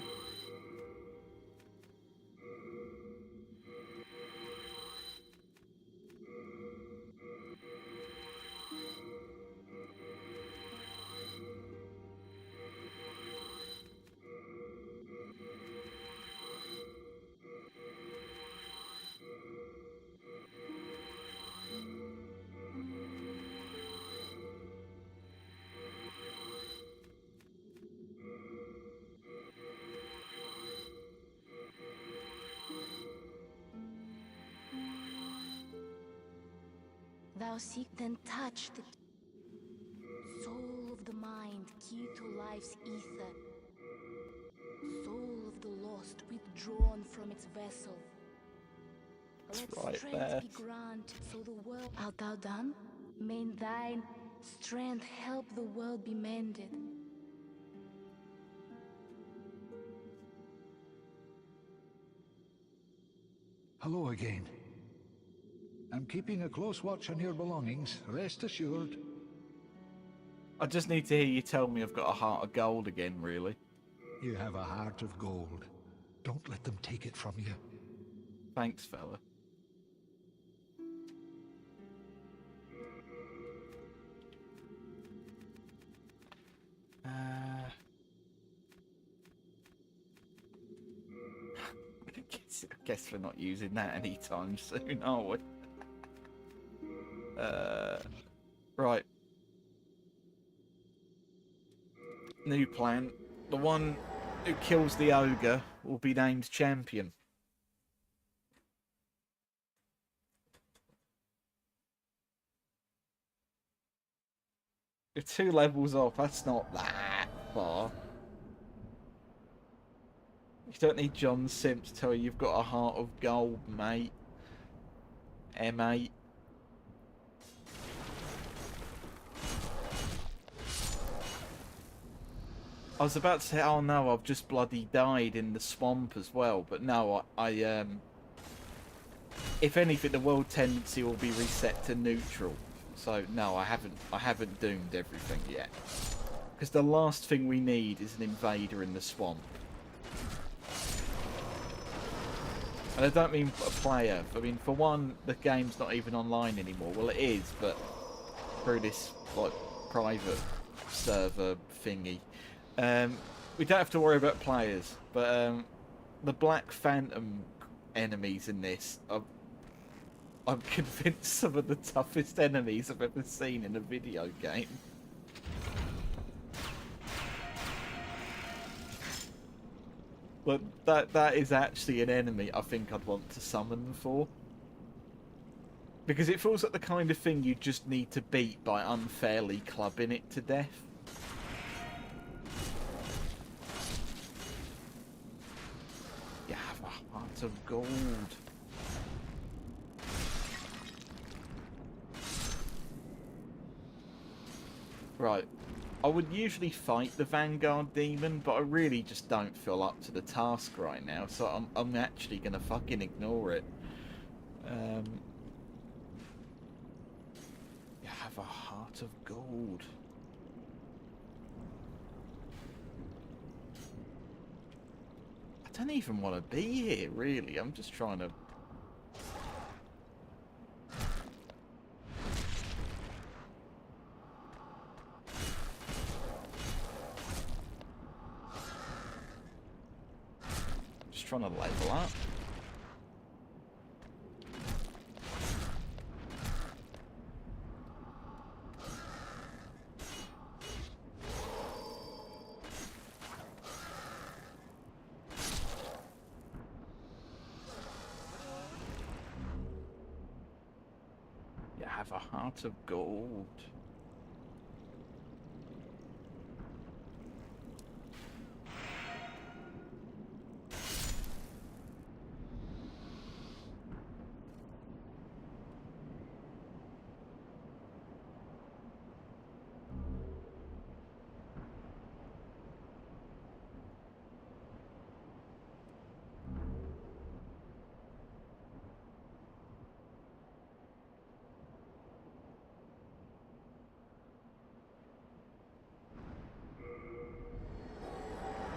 thou seek then touch the soul of the mind, key to life's ether. Soul of the lost, withdrawn from its vessel. That's Let right strength there. be granted, so the world art thou done? May thine strength help the world be mended. Hello again. I'm keeping a close watch on your belongings, rest assured. I just need to hear you tell me I've got a heart of gold again, really. You have a heart of gold. Don't let them take it from you. Thanks, fella. I guess we're not using that anytime soon, are we? Right. New plan. The one who kills the ogre will be named champion. You're 2 levels off. That's not that far. You don't need John Simp to tell you you've got a heart of gold, mate. M8. I was about to say, oh no, I've just bloody died in the swamp as well, but no, I if anything, the world tendency will be reset to neutral. So no, I haven't doomed everything yet. Because the last thing we need is an invader in the swamp. And I don't mean a player. I mean, for one, the game's not even online anymore. Well, it is, but through this like private server thingy. We don't have to worry about players, but the Black Phantom enemies in this, I'm convinced some of the toughest enemies I've ever seen in a video game. But that is actually an enemy I think I'd want to summon for. Because it feels like the kind of thing you just need to beat by unfairly clubbing it to death. You have a heart of gold. Right. I would usually fight the Vanguard Demon, but I really just don't feel up to the task right now, so I'm actually going to fucking ignore it. You have a heart of gold. I don't even want to be here, really. I'm just trying to... trying to level up. You have a heart of gold.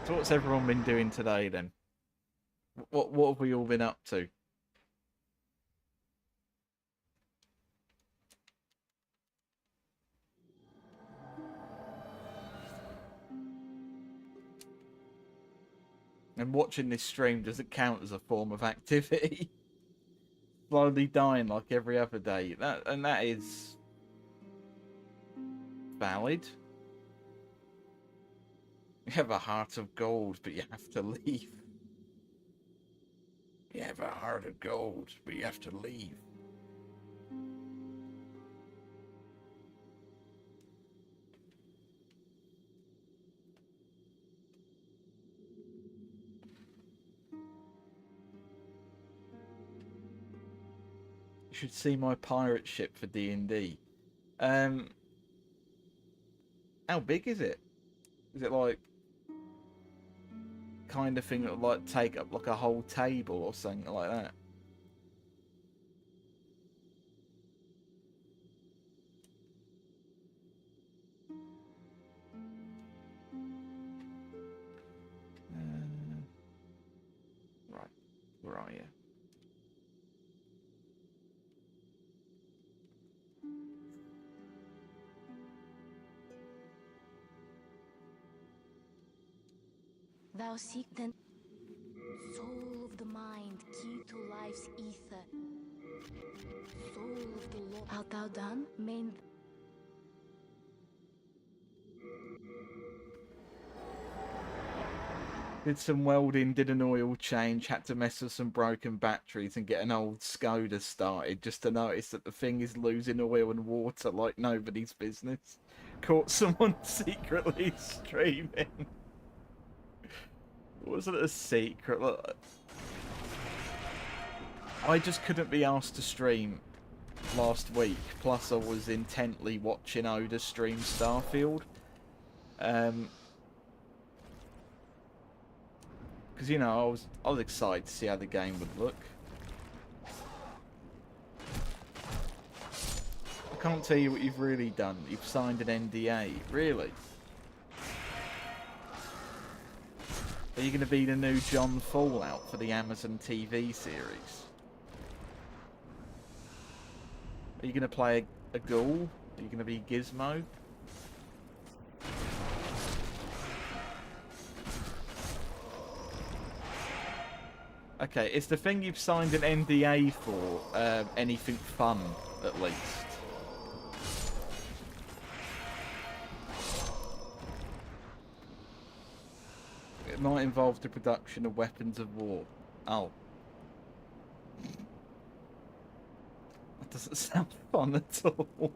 So what's everyone been doing today then? What have we all been up to? And watching this stream doesn't count as a form of activity. Slowly dying like every other day. That is valid. You have a heart of gold, but you have to leave. You have a heart of gold, but you have to leave. You should see my pirate ship for D&D. How big is it? Is it like kind of thing that would like take up like a whole table or something like that? Right, where are you? Thou seek the soul of the mind, key to life's ether. Soul of the Lord. Art thou done? Main. Did some welding, did an oil change, had to mess with some broken batteries and get an old Skoda started just to notice that the thing is losing oil and water like nobody's business. Caught someone secretly streaming. Wasn't it a secret? Look, I just couldn't be asked to stream last week. Plus, I was intently watching Oda stream Starfield. Because you know, I was excited to see how the game would look. I can't tell you what you've really done. You've signed an NDA, really. Are you going to be the new John Fallout for the Amazon TV series? Are you going to play a ghoul? Are you going to be Gizmo? Okay, is the thing you've signed an NDA for anything fun, at least? It might involve the production of weapons of war. Oh. That doesn't sound fun at all.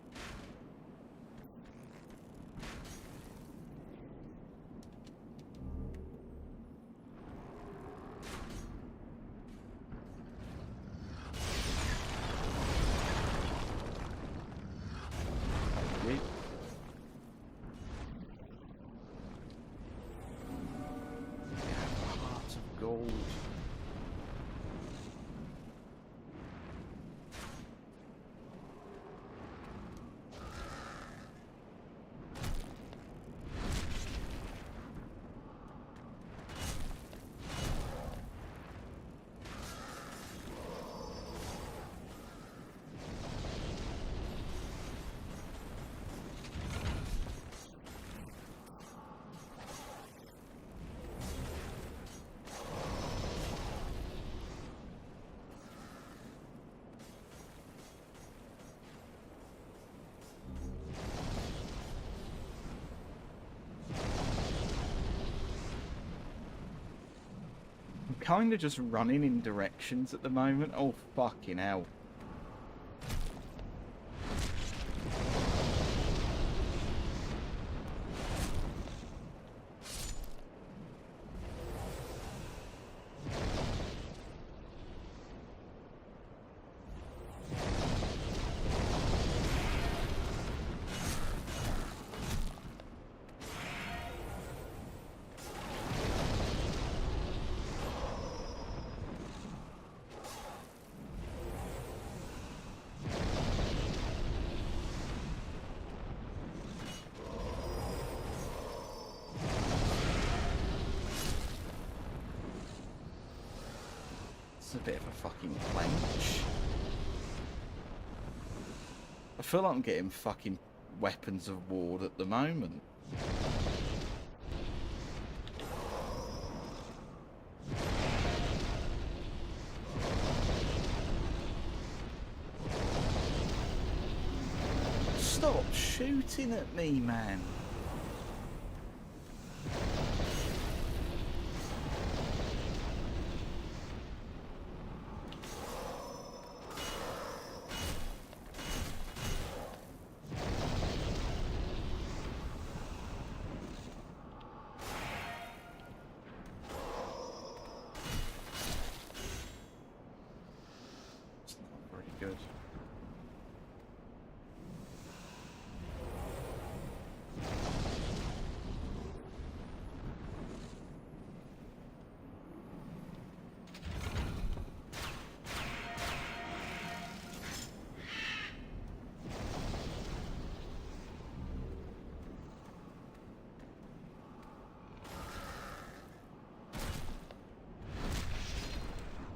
kind of just running in directions at the moment. Oh, fucking hell. A bit of a fucking clench. I feel like I'm getting fucking weapons of war at the moment. Stop shooting at me, man. Good.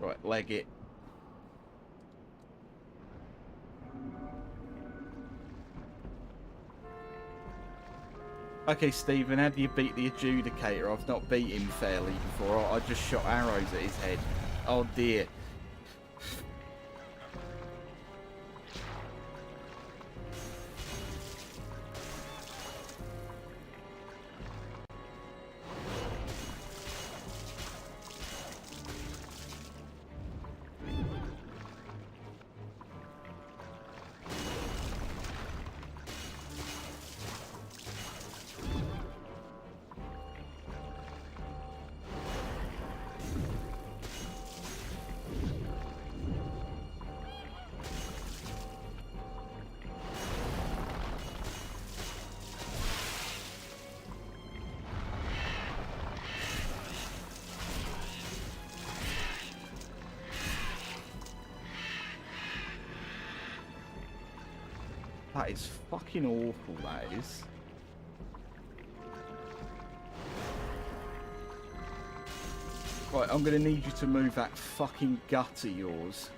Right, leg it. Okay, Stephen, how do you beat the adjudicator? I've not beat him fairly before. I just shot arrows at his head. Oh dear. That is fucking awful, that is. Right, I'm gonna need you to move that fucking gut of yours.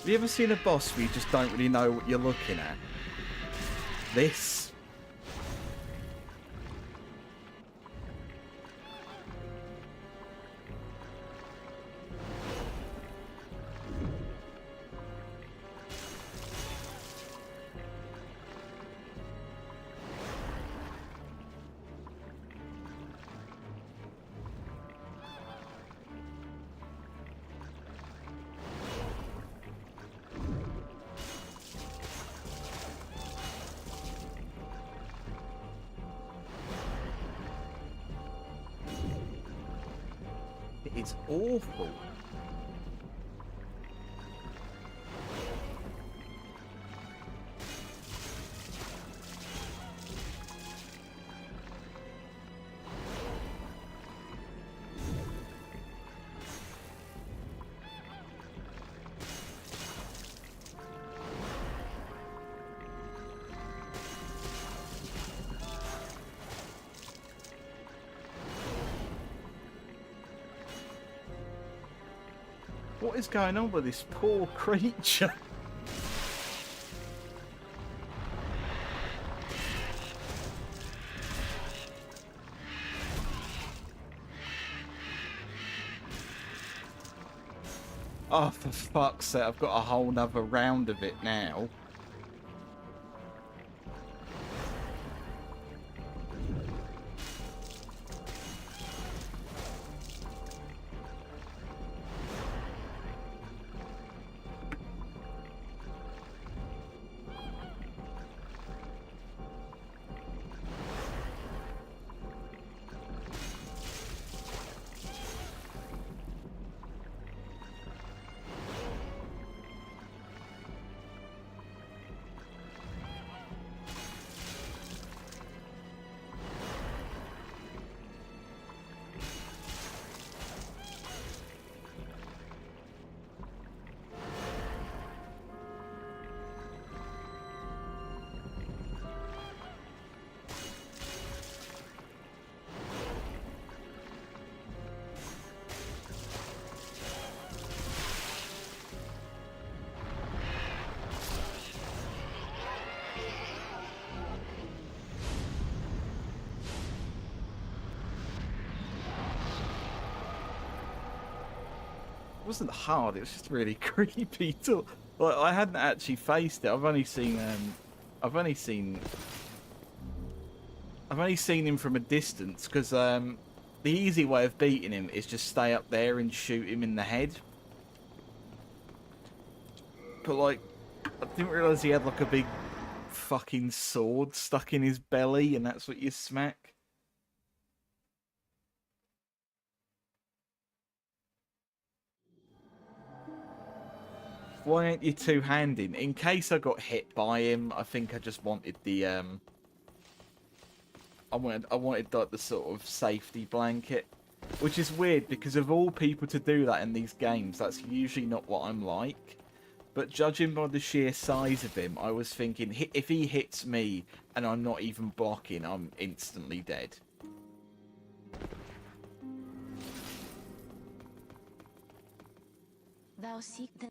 Have you ever seen a boss where you just don't really know what you're looking at? This. It's awful. What is going on with this poor creature? Oh, for fuck's sake, I've got a whole nother round of it now. It wasn't hard, it was just really creepy to, like, I hadn't actually faced it. I've only seen him from a distance, because the easy way of beating him is just stay up there and shoot him in the head. But like, I didn't realise he had like a big fucking sword stuck in his belly and that's what you smack. Why aren't you two-handing? In case I got hit by him, I think I just wanted the I wanted like the sort of safety blanket, which is weird because of all people to do that in these games, that's usually not what I'm like. But judging by the sheer size of him, I was thinking if he hits me and I'm not even blocking, I'm instantly dead. Thou seek the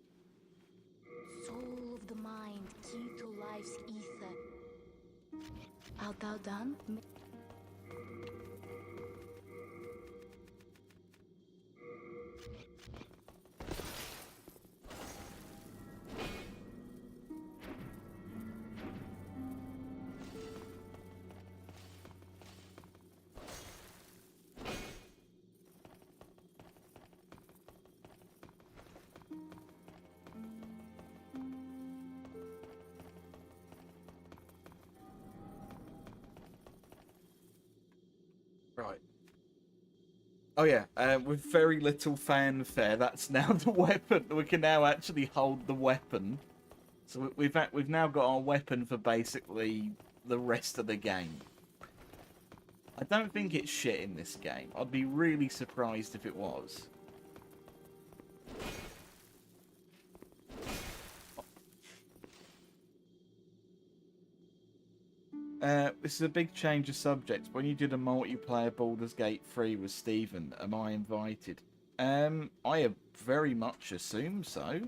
soul of the mind, key to life's ether. Art thou done? Right. Oh yeah, with very little fanfare, that's now the weapon. We can now actually hold the weapon. So we've now got our weapon for basically the rest of the game. I don't think it's shit in this game. I'd be really surprised if it was. This is a big change of subject. When you did a multiplayer Baldur's Gate 3 with Steven, am I invited? I very much assume so.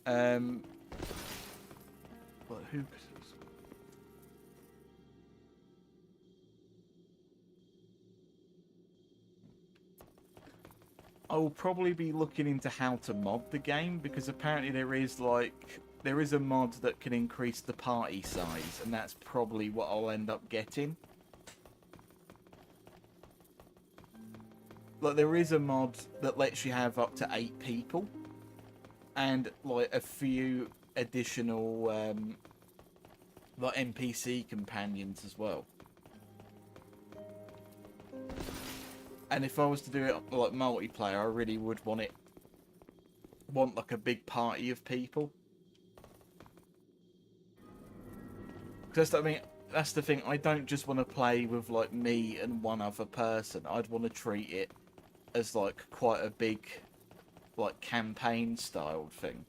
But who... I will probably be looking into how to mod the game, because apparently there is a mod that can increase the party size, and that's probably what I'll end up getting. Like, there is a mod that lets you have up to 8 people, and like a few additional like NPC companions as well. And if I was to do it like multiplayer, I really would want like a big party of people. Because I mean, that's the thing. I don't just want to play with like me and one other person. I'd want to treat it as like quite a big, like campaign styled thing.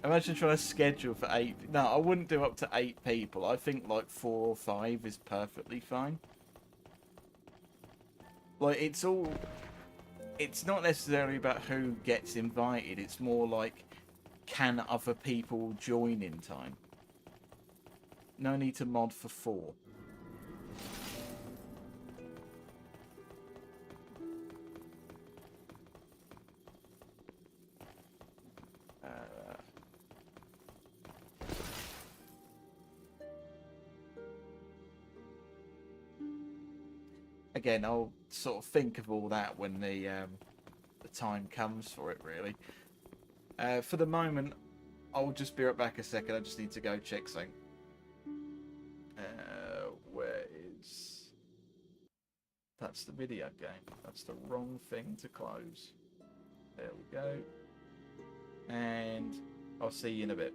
Imagine trying to schedule for 8. No, I wouldn't do up to 8 people. I think like 4 or 5 is perfectly fine. Like it's not necessarily about who gets invited. It's more like, can other people join in time? No need to mod for 4. Again, I'll sort of think of all that when the time comes for it, really. For the moment, I'll just be right back a second. I just need to go check something. Where is... That's the video game. That's the wrong thing to close. There we go. And I'll see you in a bit.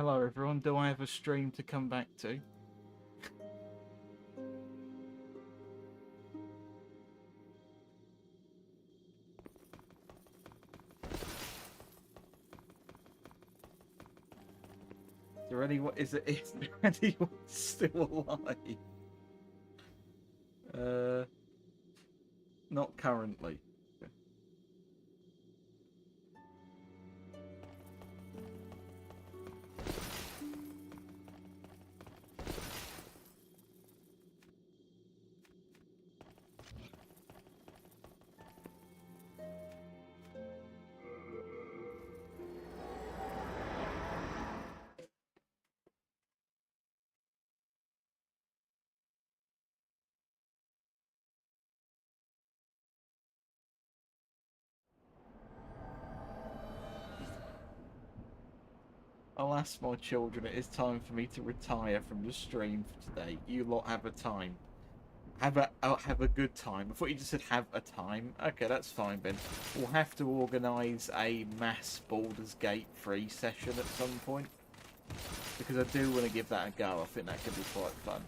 Hello everyone, do I have a stream to come back to? Is there anyone still alive? Not currently. I'll ask my children, it is time for me to retire from the stream for today. You lot have a time. Have a good time. I thought you just said have a time. Okay, that's fine, Ben. We'll have to organise a mass Baldur's Gate 3 session at some point. Because I do want to give that a go. I think that could be quite fun.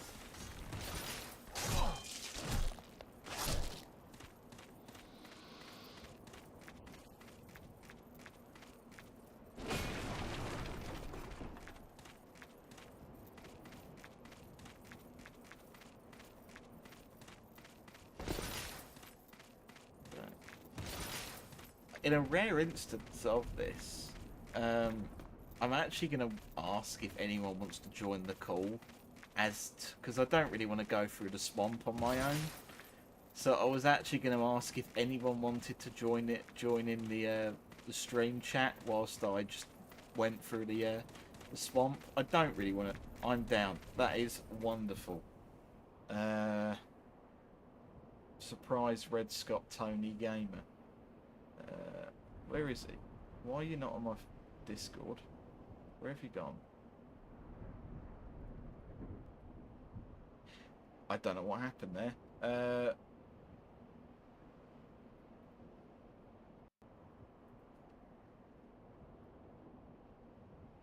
In a rare instance of this, I'm actually going to ask if anyone wants to join the call, because I don't really want to go through the swamp on my own. So I was actually going to ask if anyone wanted to join in the stream chat whilst I just went through the swamp. I don't really want to. I'm down. That is wonderful. Surprise Red Scott Tony Gamer. Where is he? Why are you not on my Discord? Where have you gone? I don't know what happened there.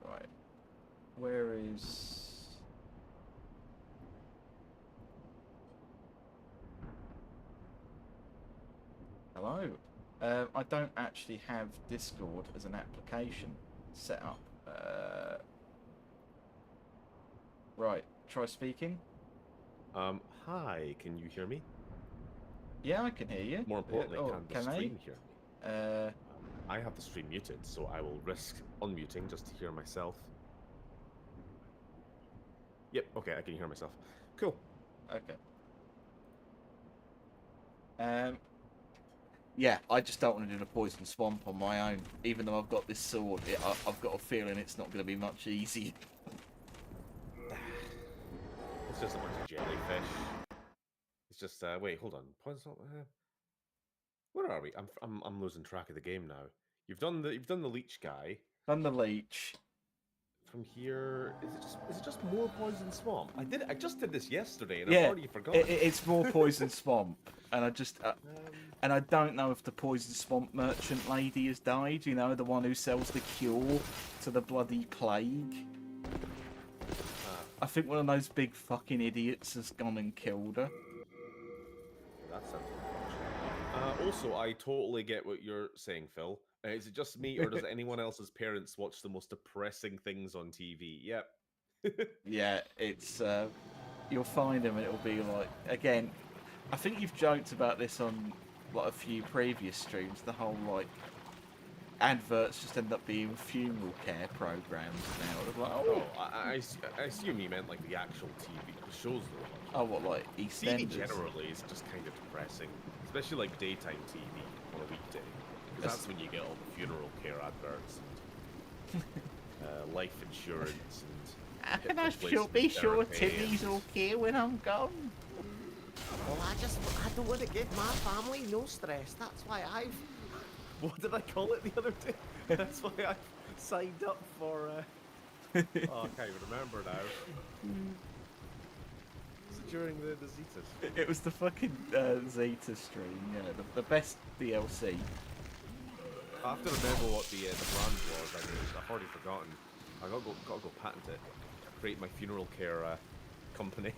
Right. Where is... Hello? I don't actually have Discord as an application set up. Right, try speaking. Hi, can you hear me? Yeah, I can hear you. More importantly, can the I? stream hear me? I have the stream muted, so I will risk unmuting just to hear myself. Yep, okay, I can hear myself. Cool. Okay. Yeah, I just don't want to do the poison swamp on my own. Even though I've got this sword, I've got a feeling it's not going to be much easier. It's just a bunch of jellyfish. It's just wait, hold on. Poison. Where are we? I'm losing track of the game now. You've done the leech guy. Done the leech. From here, is it just more poison swamp? I just did this yesterday, and Yeah, I've already forgotten. It's more poison swamp, and I just and I don't know if the poison swamp merchant lady has died. You know, the one who sells the cure to the bloody plague. I think one of those big fucking idiots has gone and killed her. That sounds unfortunate. Also, I totally get what you're saying, Phil. Is it just me, or does anyone else's parents watch the most depressing things on TV? Yep. Yeah, it's you'll find them, and it'll be like, again, I think you've joked about this on like a few previous streams. The whole like adverts just end up being funeral care programs now. They're like, oh, I assume you meant like the actual TV shows though. Oh, what, like EastEnders? TV generally is just kind of depressing, especially like daytime TV on a weekday. Because that's when you get all the funeral care adverts and life insurance and... Can I be sure Timmy's okay when I'm gone? Well, I don't want to give my family no stress. That's why I've... What did I call it the other day? That's why I signed up for... Oh, I can't even remember now. Was it during the Zetas? It was the fucking Zeta stream, yeah. The best DLC. I have to remember what the brand was. I've already forgotten. I gotta go patent it. Create my funeral care company.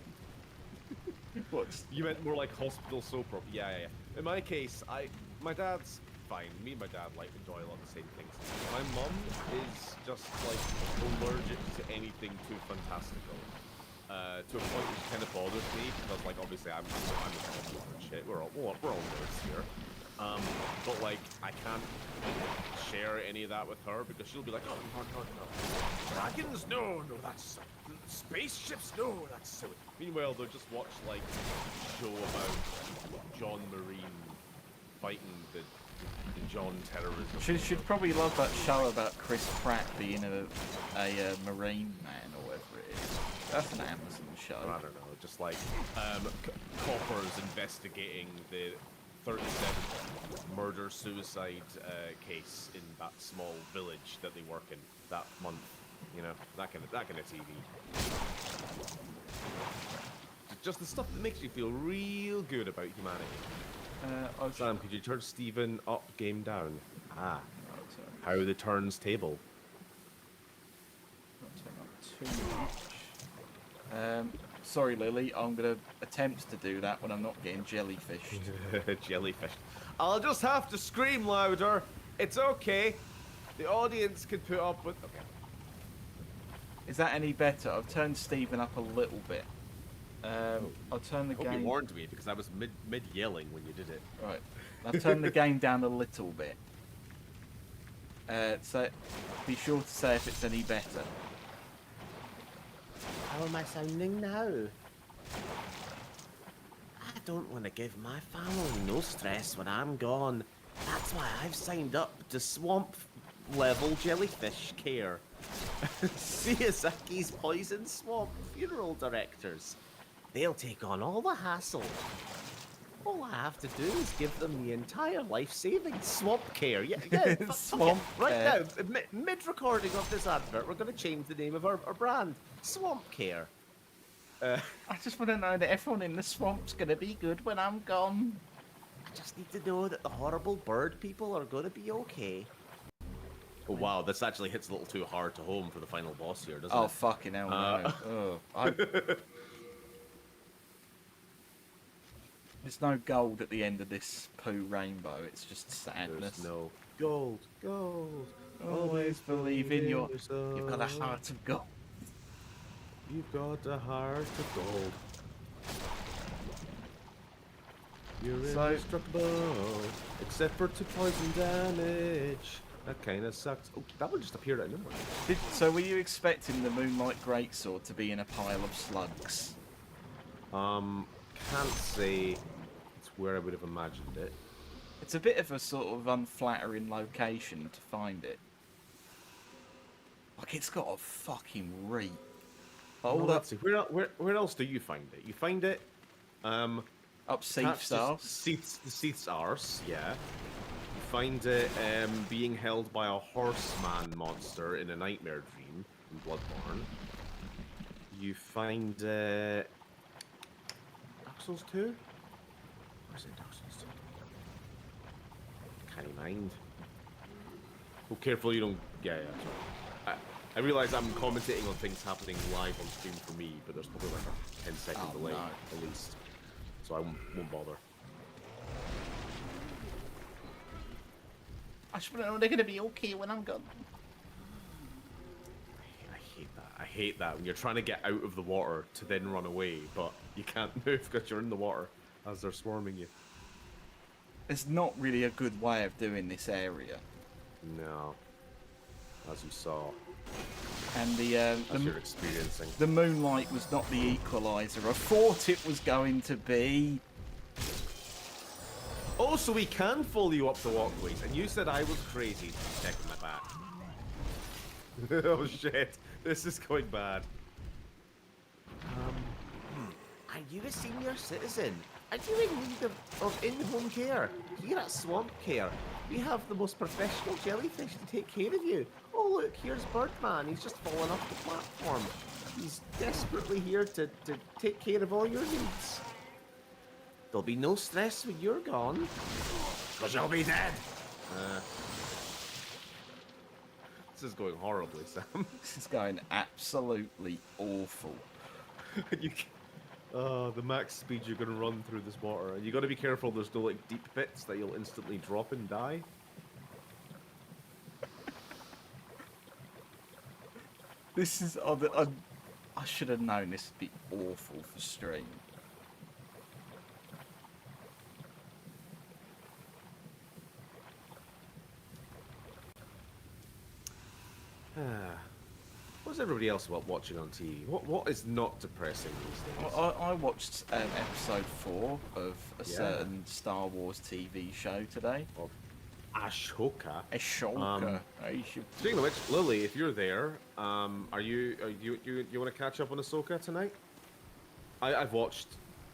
What? You meant more like hospital soap opera. Yeah. In my case, my dad's fine. Me and my dad like enjoy a lot of the same things. My mum is just like allergic to anything too fantastical. To a point which kind of bothers me because like obviously I'm a homeless and shit. We're all nerds here. But like I can't share any of that with her because she'll be like, oh no. Dragons? No, that's spaceships, no, that's silly. Meanwhile they'll just watch like a show about John Marine fighting the John terrorism. She'd probably love that show about Chris Pratt being a Marine man or whatever it is. That's an Amazon show. I don't know, just like coppers investigating the 37th murder-suicide case in that small village that they work in that month. You know, that kind of TV. Just the stuff that makes you feel real good about humanity. Sam, could you turn Stephen up, game down? Ah. How the turns table. Not turn up too much. Sorry, Lily. I'm gonna attempt to do that when I'm not getting jellyfished. Jellyfish. I'll just have to scream louder. It's okay. The audience can put up with. Okay. Is that any better? I've turned Stephen up a little bit. I'll turn the I hope game. you warned me because I was mid yelling when you did it. Right. I've turned the game down a little bit. So be sure to say if it's any better. How am I sounding now? I don't want to give my family no stress when I'm gone. That's why I've signed up to swamp level jellyfish care. Miyazaki's Poison Swamp funeral directors. They'll take on all the hassle. All I have to do is give them the entire life-saving swamp care. Yeah, Swamp right care. now, mid-recording of this advert, we're going to change the name of our brand. Swamp Care. I just want to know that everyone in the swamp's gonna be good when I'm gone. I just need to know that the horrible bird people are going to be okay. Oh wow, this actually hits a little too hard to home for the final boss here, doesn't Oh it? fucking hell no! There's no gold at the end of this poo rainbow. It's just sadness. There's no Gold. Always believe in your. yourself. You've got a heart of gold. You've got a heart of gold. You're So- indestructible, except for 2 poison damage. That kind of sucks. Oh, that one just appeared out of nowhere. So were you expecting the Moonlight Greatsword to be in a pile of slugs? Can't say it's where I would have imagined it. It's a bit of a sort of unflattering location to find it. Like it's got a fucking reek. Oh, Hold up, let's see. Where else do you find it? You find it up Seath's attached to arse. Seath's arse, yeah. You find it being held by a horseman monster in a nightmare dream in Bloodborne. You find Dark Souls 2? Or is it Dark Souls 2? Can't mind. Oh, careful you don't... Yeah. Sorry. I realise I'm commentating on things happening live on stream for me, but there's probably like a 10-second delay no. at least. So I won't bother. I just want to know they're going to be okay when I'm gone. I hate that. I hate that when you're trying to get out of the water to then run away, but you can't move because you're in the water as they're swarming you. There's not really a good way of doing this area. No. As you saw. And As you're experiencing. the moonlight was not the equalizer I thought it was going to be. Oh, so we can follow you up the walkways, and you said I was crazy checking my back. Oh shit, this is going bad. Are you a senior citizen? Are you in need of in-home care? Here at Swamp Care, we have the most professional jellyfish to take care of you. Oh look, here's Birdman. He's just fallen off the platform. He's desperately here to take care of all your needs. There'll be no stress when you're gone. 'Cause you'll be dead. This is going horribly, Sam. This is going absolutely awful. you, the max speed you're going to run through this water. And you got to be careful there's no like deep bits that you'll instantly drop and die. This is... I should have known this would be awful for stream. What's everybody else watching on TV? What is not depressing these days? I watched episode 4 of a certain Star Wars TV show today. Of Ashoka. Ashoka. Speaking of which, Lily, if you're there, you want to catch up on Ahsoka tonight? I've watched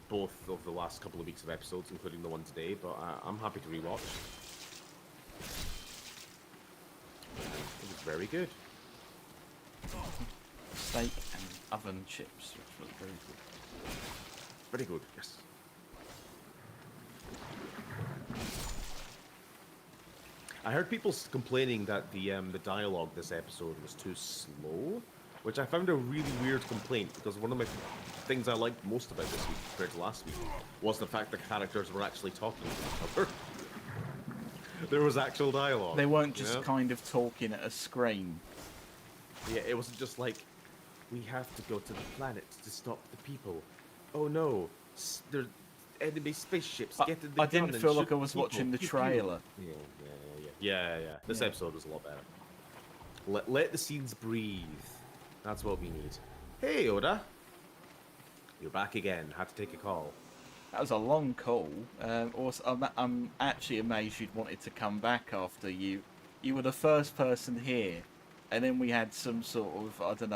both of the last couple of weeks of episodes, including the one today, but I'm happy to rewatch. It was very good. Steak and oven chips, which was very good. Very good, yes. I heard people complaining that the dialogue this episode was too slow, which I found a really weird complaint because one of my things I liked most about this week compared to last week was the fact the characters were actually talking to each other. There was actual dialogue. They weren't just kind of talking at a screen. Yeah, it wasn't just like, we have to go to the planet to stop the people. Oh no, they're enemy spaceships. Get in the I gun didn't and feel shoot like I was people. watching the Pew, pew. trailer. Yeah. This episode was a lot better. Let the scenes breathe. That's what we need. Hey, Oda. You're back again. Had to take a call. That was a long call. Also, I'm actually amazed you'd wanted to come back after you were the first person here, and then we had some sort of, I don't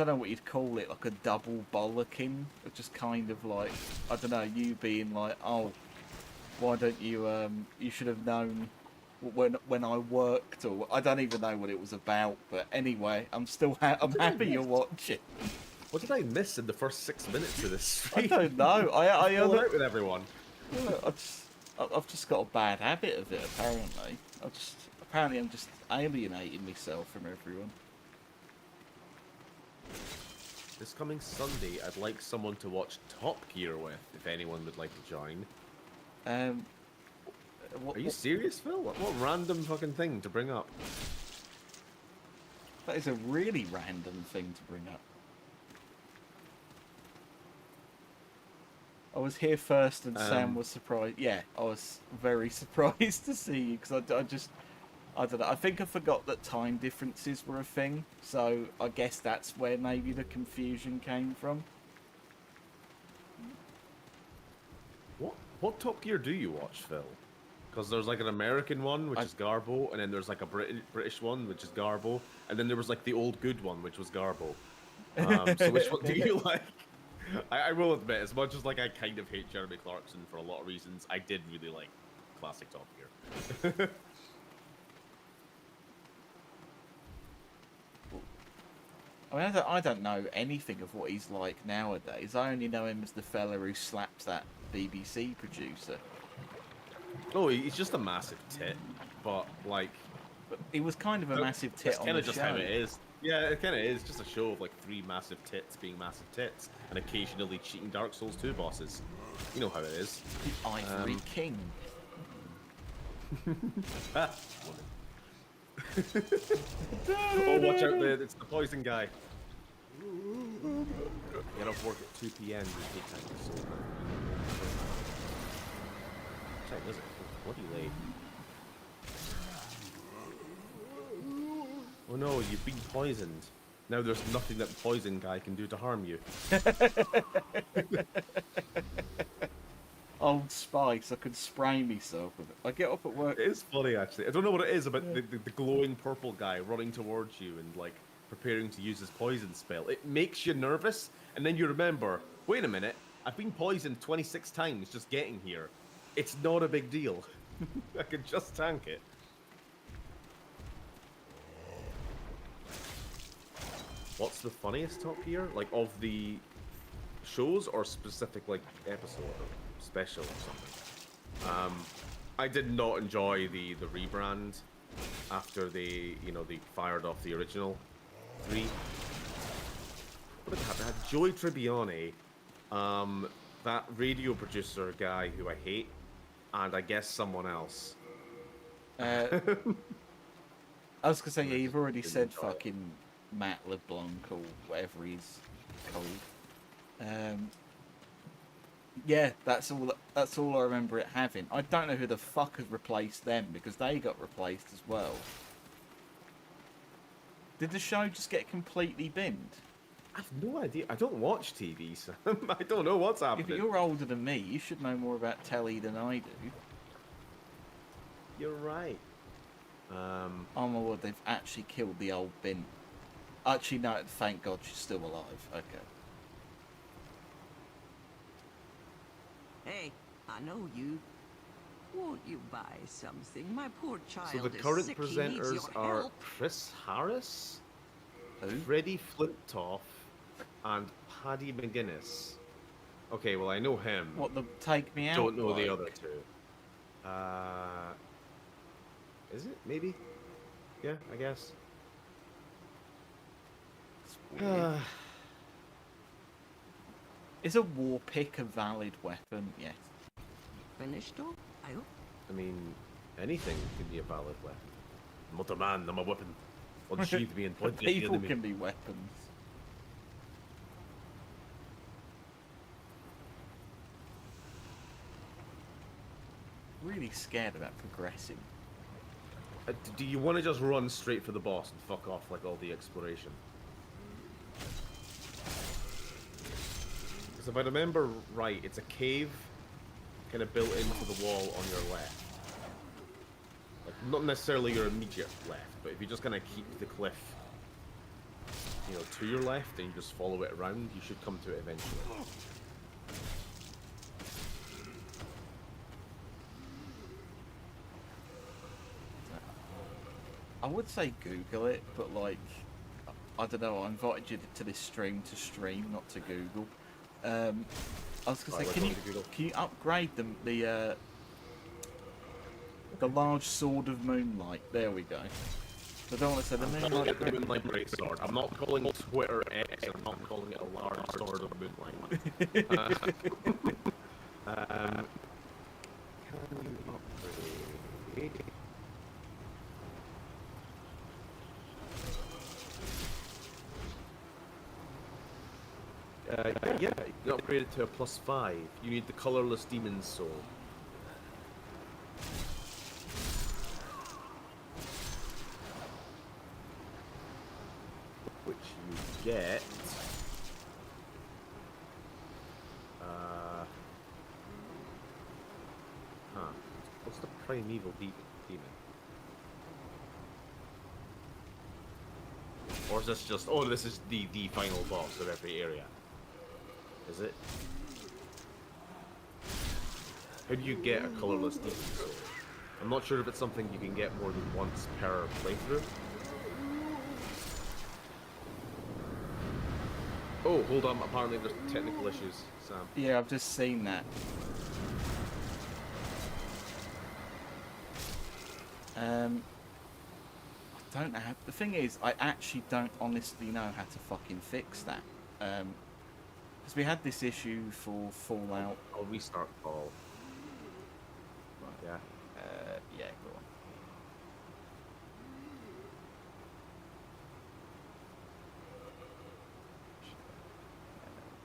know what you'd call it, like a double bollocking, of just kind of like, I don't know, you being like, oh, why don't you, you should have known when I worked, or I don't even know what it was about, but anyway, I'm still I'm happy you're watching. What did I miss in the first 6 minutes of this I stream? don't know. I Fall out with everyone. I've just got a bad habit of it. Apparently, I'm just alienating myself from everyone. This coming Sunday, I'd like someone to watch Top Gear with, if anyone would like to join. Are you serious, Phil? What random fucking thing to bring up? That is a really random thing to bring up. I was here first, and Sam was surprised. Yeah, I was very surprised to see you because I don't know. I think I forgot that time differences were a thing, so I guess that's where maybe the confusion came from. What Top Gear do you watch, Phil? Because there's like an American one, which is Garbo, and then there's like a British one, which is Garbo, and then there was like the old good one, which was Garbo. So which one do you like? I will admit, as much as like I kind of hate Jeremy Clarkson for a lot of reasons, I did really like classic Top Gear. I mean, I don't know anything of what he's like nowadays. I only know him as the fella who slaps that BBC producer. Oh, he's just a massive tit, but like... But he was kind of a massive tit on the show. That's kind of just how it is. Yeah, it kind of is. Just a show of like 3 massive tits being massive tits, and occasionally cheating Dark Souls 2 bosses. You know how it is. The Ivory King. Oh, watch out, it's the poison guy. Get off work at 2 p.m. You take time to soul. What time is it? Bloody late. Oh no, you've been poisoned. Now there's nothing that the poison guy can do to harm you. Old Spice, I could spray myself with it. I get up at work. It is funny, actually. I don't know what it is about the glowing purple guy running towards you and like preparing to use his poison spell. It makes you nervous, and then you remember, wait a minute, I've been poisoned 26 times just getting here. It's not a big deal. I can just tank it. What's the funniest Top Gear? Like, of the shows or specific, like, episode or special or something? I did not enjoy the rebrand. after they, they fired off the original 3. What did they have? They had Joey Tribbiani, that radio producer guy who I hate, and I guess someone else. I was gonna say, yeah, you've already said fucking Matt LeBlanc or whatever he's called. Yeah, that's all I remember it having. I don't know who the fuck has replaced them, because they got replaced as well. Did the show just get completely binned? I've no idea. I don't watch TV, so I don't know what's happening. If you're older than me, you should know more about telly than I do. You're right. Oh my word, they've actually killed the old bin. Actually, no, thank God she's still alive. Okay. Hey, I know you. Won't you buy something? My poor child So the is current sick. He needs presenters your are help. Chris Harris, Who? Freddie Flintoff, and Paddy McGuinness. Okay, well I know him. What, the Take Me Out? Don't know the bloke? other two. Is it? Maybe? Yeah, I guess. It's weird. Is a war pick a valid weapon? Yes. Finished up? I hope. I mean, anything can be a valid weapon. Not a man, I'm a weapon. Unsheathe me and point at the People enemy. can be weapons. Really scared about progressing. Do you want to just run straight for the boss and fuck off like all the exploration? Because if I remember right, it's a cave kind of built into the wall on your left. Like, not necessarily your immediate left, but if you just kind of keep the cliff, to your left and you just follow it around, you should come to it eventually. I would say Google it, but like, I don't know. I invited you to this stream to stream, not to Google. I was gonna say, Right, can welcome to Google. you upgrade the large sword of moonlight? There we go. I don't want to say the Calling it the moonlight. Moonlight Great Sword. I'm not calling it Twitter X, I'm not calling it a large sword of moonlight. Can you upgrade? Yeah, you can upgrade it to a +5. You need the colorless demon's soul. Which you get. What's the primeval demon? Or is this just? Oh, this is the final boss of every area. Is it? How do you get a colorless demon soul? I'm not sure if it's something you can get more than once per playthrough. Oh, hold on. Apparently there's technical issues, Sam. Yeah, I've just seen that. I don't know. The thing is, I actually don't honestly know how to fucking fix that. Because we had this issue for Fallout. I'll restart call. Yeah. Yeah, go on.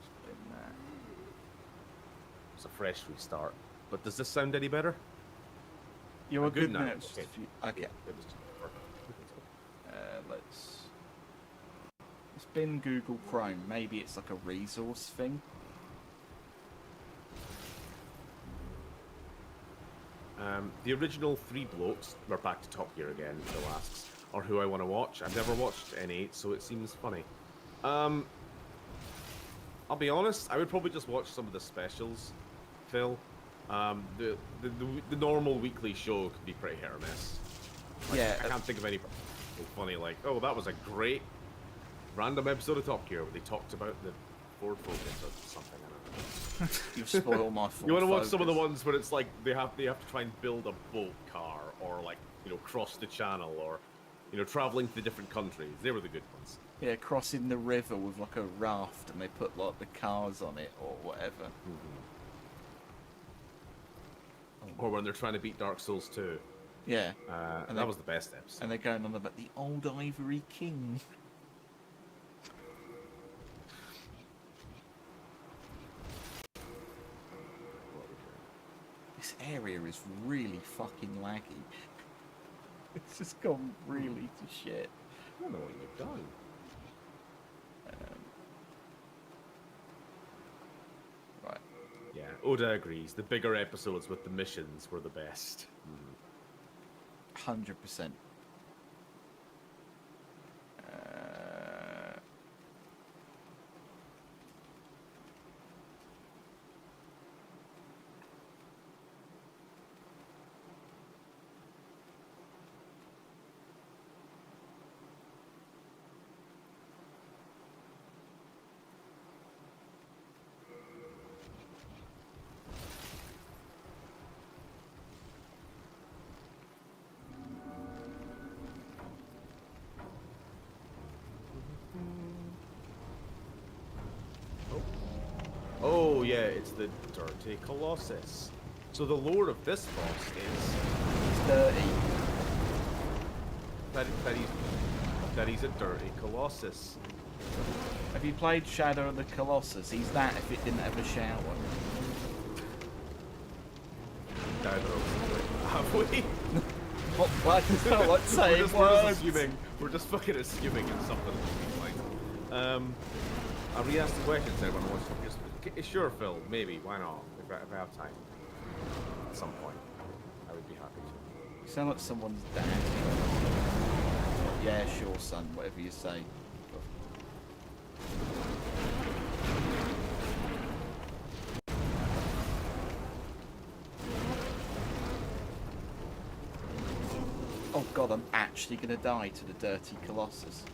Just bin that. It's a fresh restart. But does this sound any better? You're I'm good now. now. It's just Okay. a few- Okay. Yeah, it was perfect. Let's bin Google Chrome. Maybe it's like a resource thing. The original 3 blokes, we're back to Top Gear again, Phil asks, are who I want to watch. I've never watched N8, so it seems funny. I'll be honest, I would probably just watch some of the specials, Phil. The normal weekly show could be pretty hit or miss. Like, Yeah. I can't think of any funny, like, oh, that was a great random episode of Top Gear where they talked about the Ford Focus or something. I don't know. You've spoiled my. You want to watch focus. some of the ones where it's like they have to try and build a boat car or like you know, crossed the channel or, you know, traveling to different countries. They were the good ones. Yeah, crossing the river with like a raft, and they put like the cars on it or whatever. Or when they're trying to beat Dark Souls 2. Yeah. And that was the best episode. And they're going on about the old Ivory King. This area is really fucking laggy. It's just gone really to shit. I don't know what you've done. Right. Yeah, Oda agrees. The bigger episodes with the missions were the best. 100%. Oh yeah, it's the Dirty Colossus. So the lore of this boss is Dirty. that he's a dirty Colossus. Have you played Shadow of the Colossus? He's that if it didn't have a shower. Have we? What? It's not what saying we're just assuming. We're just fucking assuming it's something like. I'll re-ask the question so everyone wants to just. Sure, Phil. Maybe. Why not? If I have time. At some point, I would be happy to. You sound like someone's dad. Yeah, sure, son. Whatever you say. Oh god, I'm actually gonna die to the Dirty Colossus.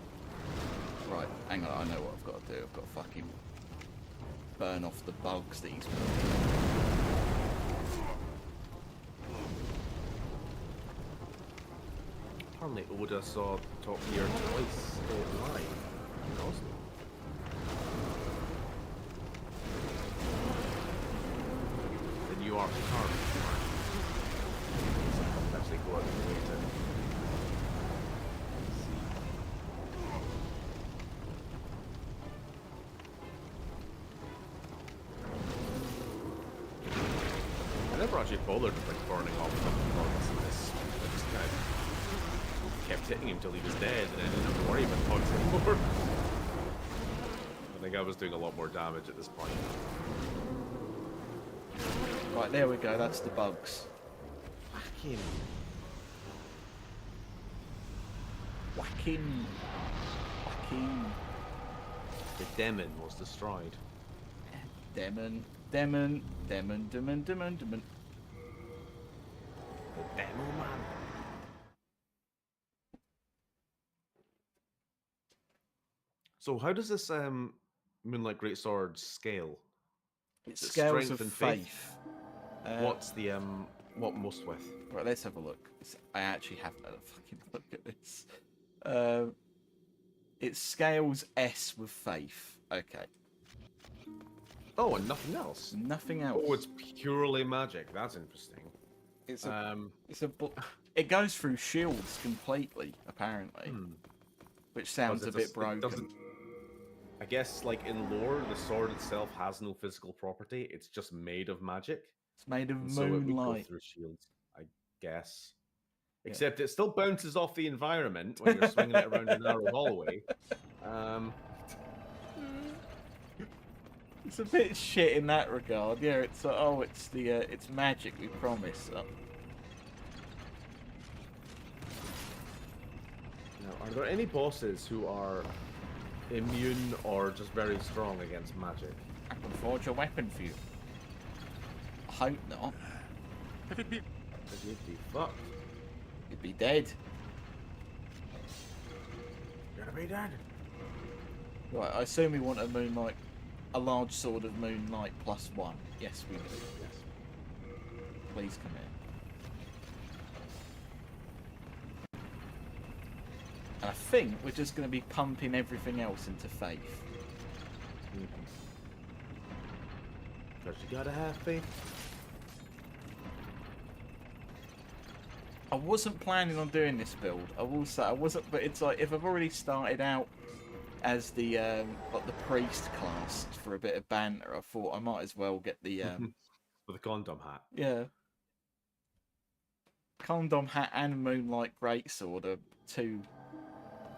Right, hang on, I know what I've got to do. I've got to fucking burn off the bugs that he's Apparently Oda saw Top Gear twice live in Oslo. The New York car. Actually go out of the way to see. I never actually bothered with burning off the bugs in this. I just kind of kept hitting him till he was dead, and I didn't have to worry about bugs anymore. I think I was doing a lot more damage at this point. Right, there we go, that's the bugs. Fucking. Whacking. Whacking. The demon was destroyed. Demon. Demon. Demon. Demon. Demon. Demon. The demo man. So how does this Moonlight Greatsword scale? It Is it scales strength of and faith. What's the what most with? Right, let's have a look. I actually have had a fucking look at this. It scales S with faith. Okay. Oh, and nothing else. Nothing else. Oh, it's purely magic. That's interesting. It's a. It goes through shields completely, apparently, which sounds a bit broken. I guess, like in lore, the sword itself has no physical property. It's just made of magic. It's made of And so it would go moonlight. through shields, I guess. Except it still bounces off the environment when you're swinging it around a narrow hallway. It's a bit shit in that regard. Yeah, it's it's the it's magic we promise. Now, are there any bosses who are immune or just very strong against magic? I can forge a weapon for you. I hope not. If it be Because you'd be fucked. You'd be dead. You're gonna be dead. Right, I assume we want a large sword of moonlight +1. Yes, we do. Yes. Please come And I think we're just going to be pumping everything else into faith. Because you gotta have faith. I wasn't planning on doing this build. I will say I wasn't, but it's like if I've already started out as the like the priest class for a bit of banter, I thought I might as well get the With a condom hat. yeah condom hat and moonlight greatsword are two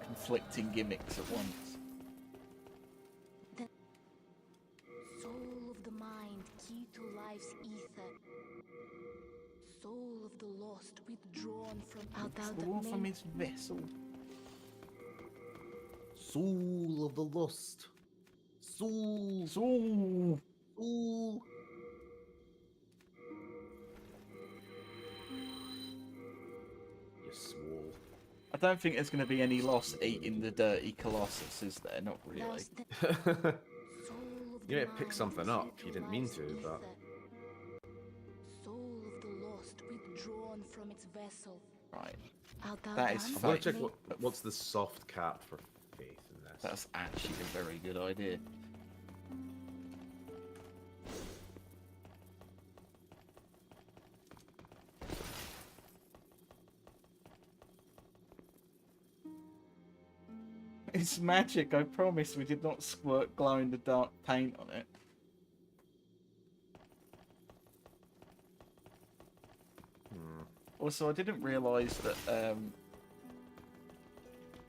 conflicting gimmicks at once. Soul of the mind, key to life's ether. Soul of the lost, withdrawn from out Withdrawn from his vessel. Soul of the lost. Soul. Soul. Soul. You swole. I don't think there's going to be any loss eating the dirty colossus, is there? Not really. You might pick something up. You didn't mean to, but. Soul of the lost, withdrawn from its vessel. Right. That is is I want to check what's the soft cap for faith in this. That's actually a very good idea. It's magic, I promise we did not squirt glow-in-the-dark paint on it. Also, I didn't realise that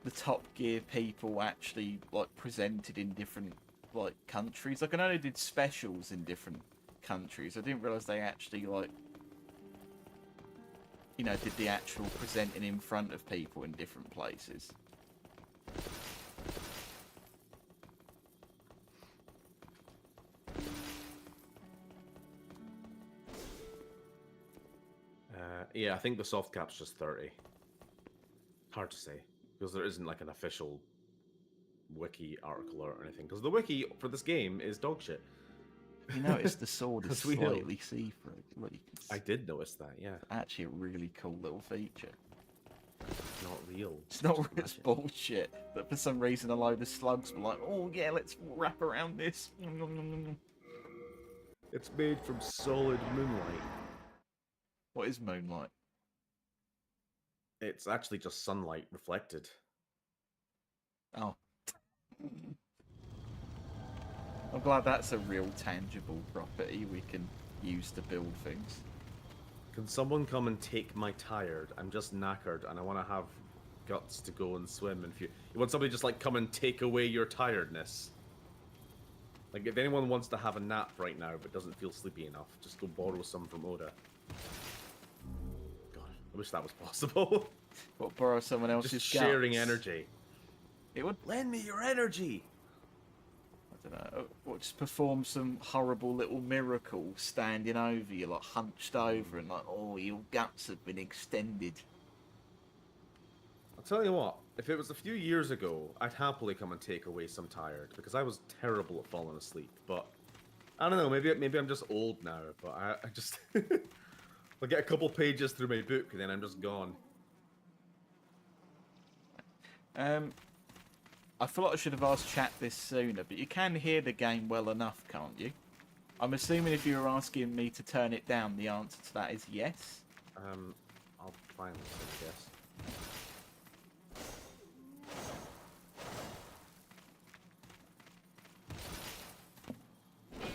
the Top Gear people actually like presented in different like countries. Like I know they did specials in different countries. I didn't realise they actually like did the actual presenting in front of people in different places. Yeah, I think the soft cap's just 30. Hard to say, because there isn't like an official wiki article or anything. Because the wiki for this game is dog shit. You notice the sword is slightly see-through. Look, I did notice that, yeah. Actually a really cool little feature. Not real. It's not real, it's bullshit. But for some reason a load of slugs were like, oh yeah, let's wrap around this. It's made from solid moonlight. What is moonlight? It's actually just sunlight reflected. Oh. I'm glad that's a real tangible property we can use to build things. Can someone come and take my tired? I'm just knackered and I want to have guts to go and swim. And you want somebody just like come and take away your tiredness. Like if anyone wants to have a nap right now but doesn't feel sleepy enough, just go borrow some from Oda. God, I wish that was possible. What, borrow someone else's just sharing guts? energy. It would lend me your energy. I don't know. Or just perform some horrible little miracle standing over you, like hunched over, and like, oh, your guts have been extended. I'll tell you what. If it was a few years ago, I'd happily come and take away some tired because I was terrible at falling asleep. But I don't know. Maybe I'm just old now. But I just I'll get a couple pages through my book and then I'm just gone. I feel like I should have asked chat this sooner, but you can hear the game well enough, can't you? I'm assuming if you were asking me to turn it down, the answer to that is yes. I'll try and listen, I guess.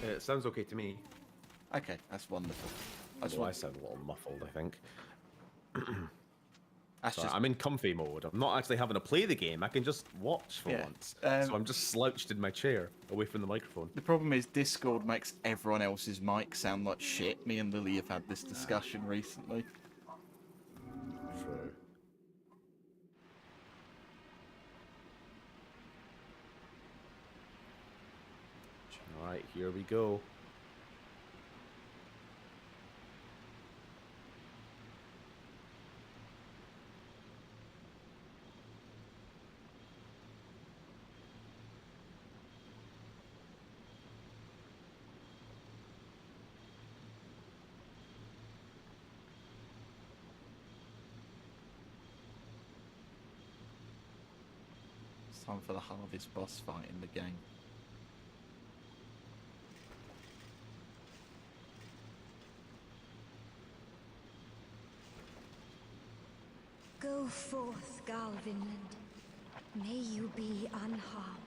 It sounds okay to me. Okay, that's wonderful. I sound a little muffled, I think. That's I'm in comfy mode. I'm not actually having to play the game. I can just watch for once. So I'm just slouched in my chair, away from the microphone. The problem is Discord makes everyone else's mic sound like shit. Me and Lily have had this discussion recently. True. Alright, here we go. time for the hardest boss fight in the game. Go forth, Galvinland. May you be unharmed.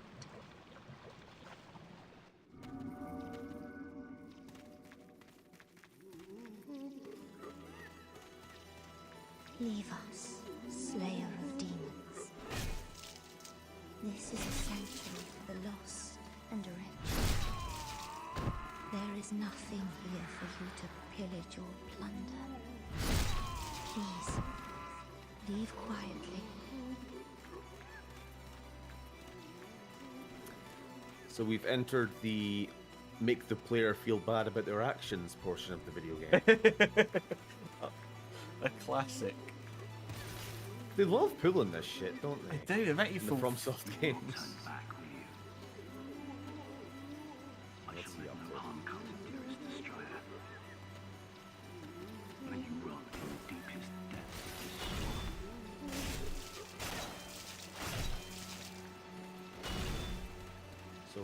Leave us, Slayer of Demons. This is a sanctuary for the lost and wretched. There is nothing here for you to pillage or plunder. Please, leave quietly. So we've entered the make the player feel bad about their actions portion of the video game. A classic. They love pulling this shit, don't they? They do. They make you In the feel. FromSoft games. What's he up to? So,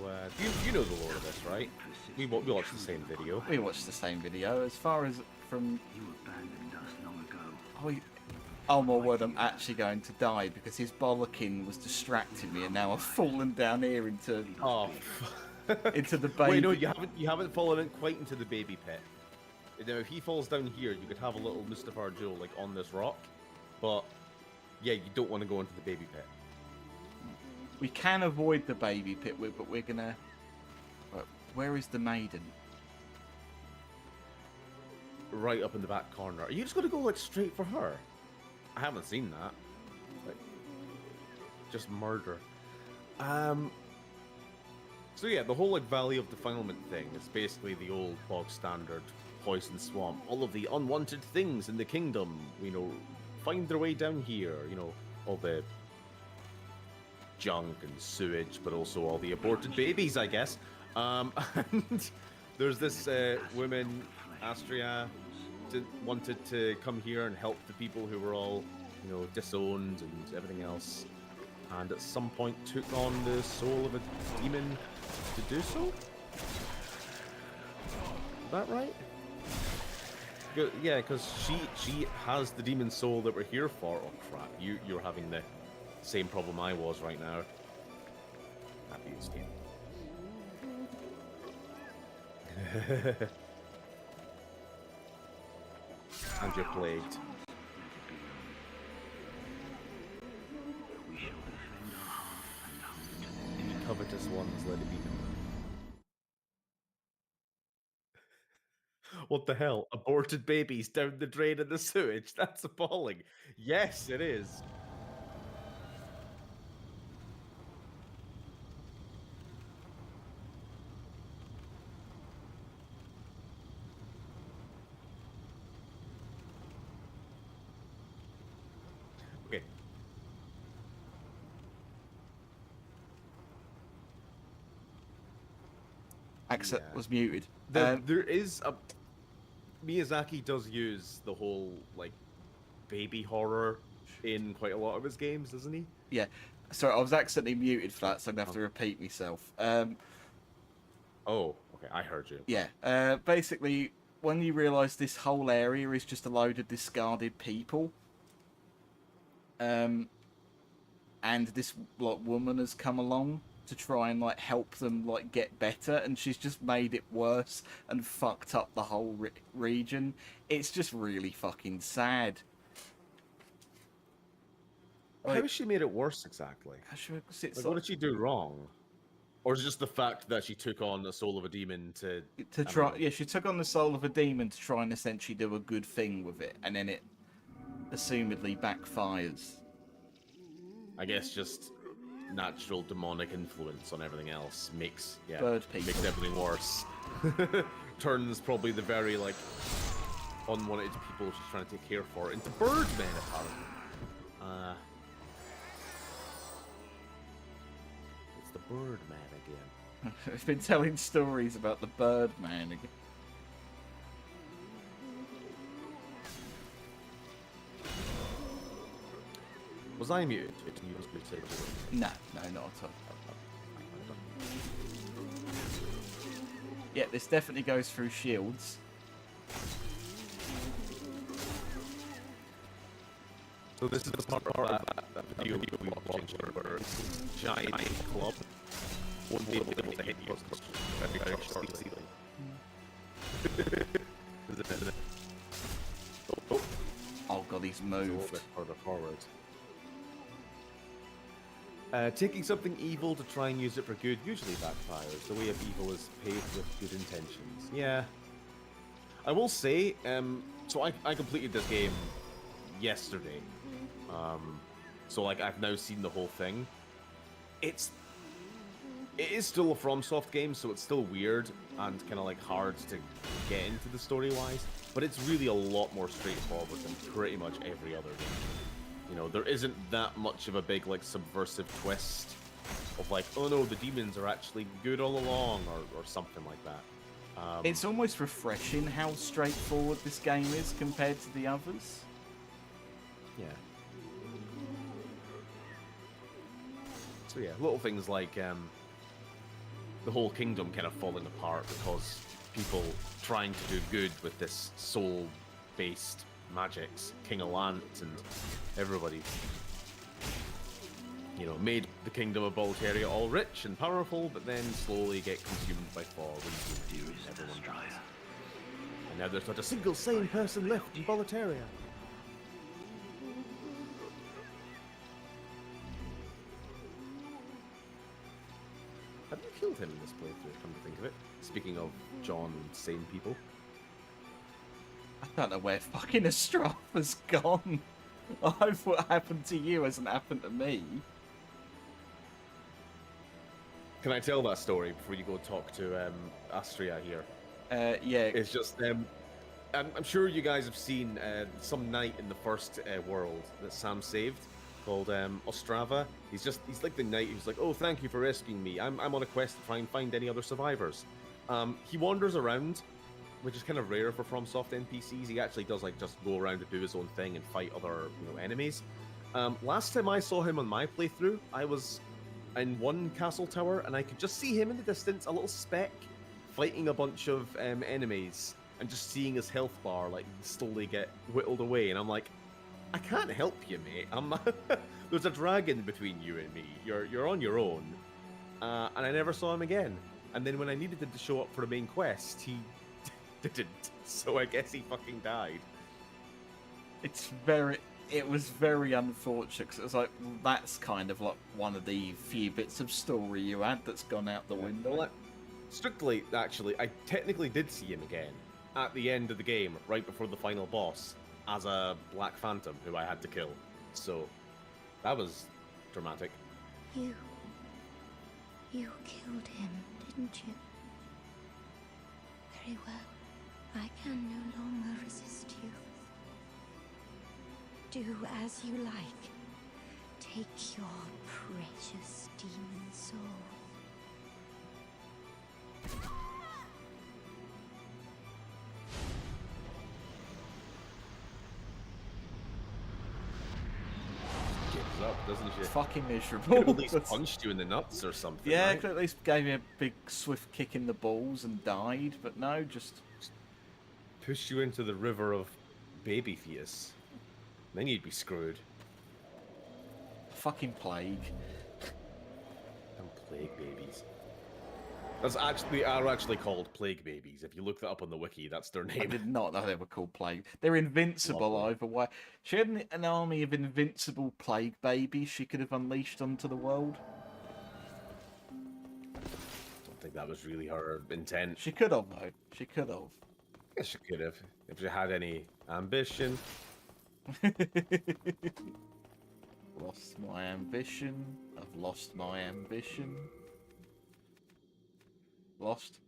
you know the lore of this, right? We watched the same video. We watched the same video. As far as from. Oh my word! I'm actually going to die because his bollocking was distracting me, and now I've fallen down here into into the baby. Wait, no, you haven't fallen in quite into the baby pit. Now, if he falls down here, you could have a little Mustafar Jewel like on this rock, but yeah, you don't want to go into the baby pit. We can avoid the baby pit, but we're gonna. Where is the maiden? Right up in the back corner. Are you just gonna go like straight for her? I haven't seen that. Like, just murder. So yeah, the whole like Valley of Defilement thing is basically the old bog standard poison swamp. All of the unwanted things in the kingdom, find their way down here. All the junk and sewage, but also all the aborted babies, I guess. And there's this woman, Astria, wanted to come here and help the people who were all, disowned and everything else. And at some point took on the soul of a demon to do so? Is that right? Yeah, because she has the demon soul that we're here for. Oh crap, you're having the same problem I was right now. Happy escape. And you're plagued. Any covetous ones, let it be known. What the hell? Aborted babies down the drain in the sewage? That's appalling. Yes, it is. Okay. Accent Yeah. was muted. There is a... Miyazaki does use the whole, like, baby horror in quite a lot of his games, doesn't he? Yeah. Sorry, I was accidentally muted for that, so I'm going to have to repeat myself. Oh, okay, I heard you. Yeah. Basically, when you realise this whole area is just a load of discarded people, and this woman has come along to try and help them get better, and she's just made it worse and fucked up the whole region. It's just really fucking sad. How has she made it worse exactly? What did she do wrong? Or is it just the fact that she took on the soul of a demon to try? Yeah, she took on the soul of a demon to try and essentially do a good thing with it, and then it assumedly backfires. I guess just natural demonic influence on everything else makes makes everything worse. Turns probably the very unwanted people she's trying to take care for into birdmen apparently. It's the Birdman again. I've been telling stories about the Birdman again. was I muted? You was muted. No, not at all. Yeah, this definitely goes through shields. So this is the part of that video we watched where it's giant club won't be able to hit you because it's very short ceiling. Isn't it? Oh god, he's It's a little moved. bit further forward. Taking something evil to try and use it for good usually backfires. The way of evil is paved with good intentions. Yeah. I will say, so I completed this game yesterday. So like I've now seen the whole thing. It is still a FromSoft game, so it's still weird and kind of like hard to get into the story-wise. But it's really a lot more straightforward than pretty much every other game. You know, there isn't that much of a big, like, subversive twist of, like, oh no, the demons are actually good all along, or something like that. It's almost refreshing how straightforward this game is compared to the others. Yeah. So yeah, little things like the whole kingdom kind of falling apart because people trying to do good with this soul-based magics, King Alant and everybody, you know, made the kingdom of Bolteria all rich and powerful, but then slowly get consumed by fog and everyone dies. And now there's not a single sane person left in Bolteria. Have you killed him in this playthrough, come to think of it? Speaking of John and sane people. I don't know where fucking Astrafa's gone. I hope what happened to you hasn't happened to me. Can I tell that story before you go talk to Astria here? Yeah. It's just, I'm sure you guys have seen some knight in the first world that Sam saved called Ostrava. He's like the knight who's like, oh, thank you for rescuing me. I'm on a quest to try and find any other survivors. He wanders around, which is kind of rare for FromSoft NPCs. He actually does like just go around and do his own thing and fight other enemies. Last time I saw him on my playthrough, I was in one castle tower and I could just see him in the distance, a little speck, fighting a bunch of enemies and just seeing his health bar like slowly get whittled away. And I'm like, I can't help you, mate. I'm not... There's a dragon between you and me. You're on your own. And I never saw him again. And then when I needed him to show up for the main quest, he didn't. So I guess he fucking died. It was very unfortunate because it was like, well, that's kind of like one of the few bits of story you had that's gone out the window. Well, strictly, actually, I technically did see him again at the end of the game, right before the final boss, as a Black Phantom who I had to kill. So that was dramatic. You killed him, didn't you? Very well. I can no longer resist you. Do as you like. Take your precious demon soul. Gives up, doesn't she? Fucking Could miserable. have at least punched you in the nuts or something. Yeah, right? could at least gave me a big swift kick in the balls and died, but no, just Push you into the river of baby fetus. Then you'd be screwed. fucking plague. And plague babies. They are actually called plague babies. If you look that up on the wiki, that's their I name. did not know they were called plague. They're invincible Lovely. either way. She had an army of invincible plague babies she could have unleashed onto the world. Don't think that was really her intent. She could have, though. She could have. Yes, she could have. If she had any ambition. Lost my ambition. I've lost my ambition. Lost.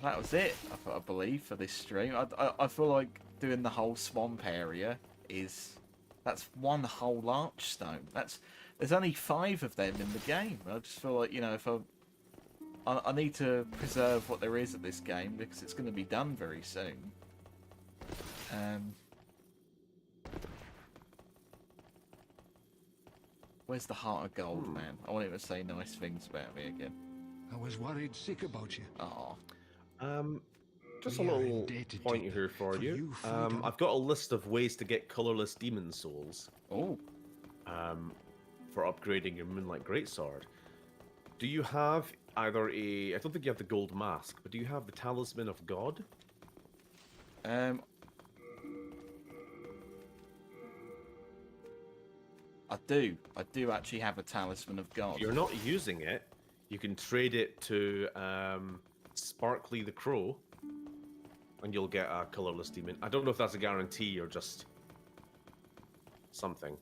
That was it, I believe, for this stream. I feel like doing the whole swamp area is That's one whole archstone. There's only 5 of them in the game. I just feel like, you know, if I need to preserve what there is at this game because it's going to be done very soon. Where's the heart of gold, man? I want him to say nice things about me again. I was worried sick about you. Oh, Just a We are little indebted to point you here for for you. you freedom. I've got a list of ways to get colorless demon souls. oh, For upgrading your Moonlight Greatsword. Do you have either I don't think you have the gold mask, but do you have the Talisman of God? I do. I do actually have a talisman of God. If you're not using it, you can trade it to Sparkly the Crow, and you'll get a colorless demon. I don't know if that's a guarantee or just something.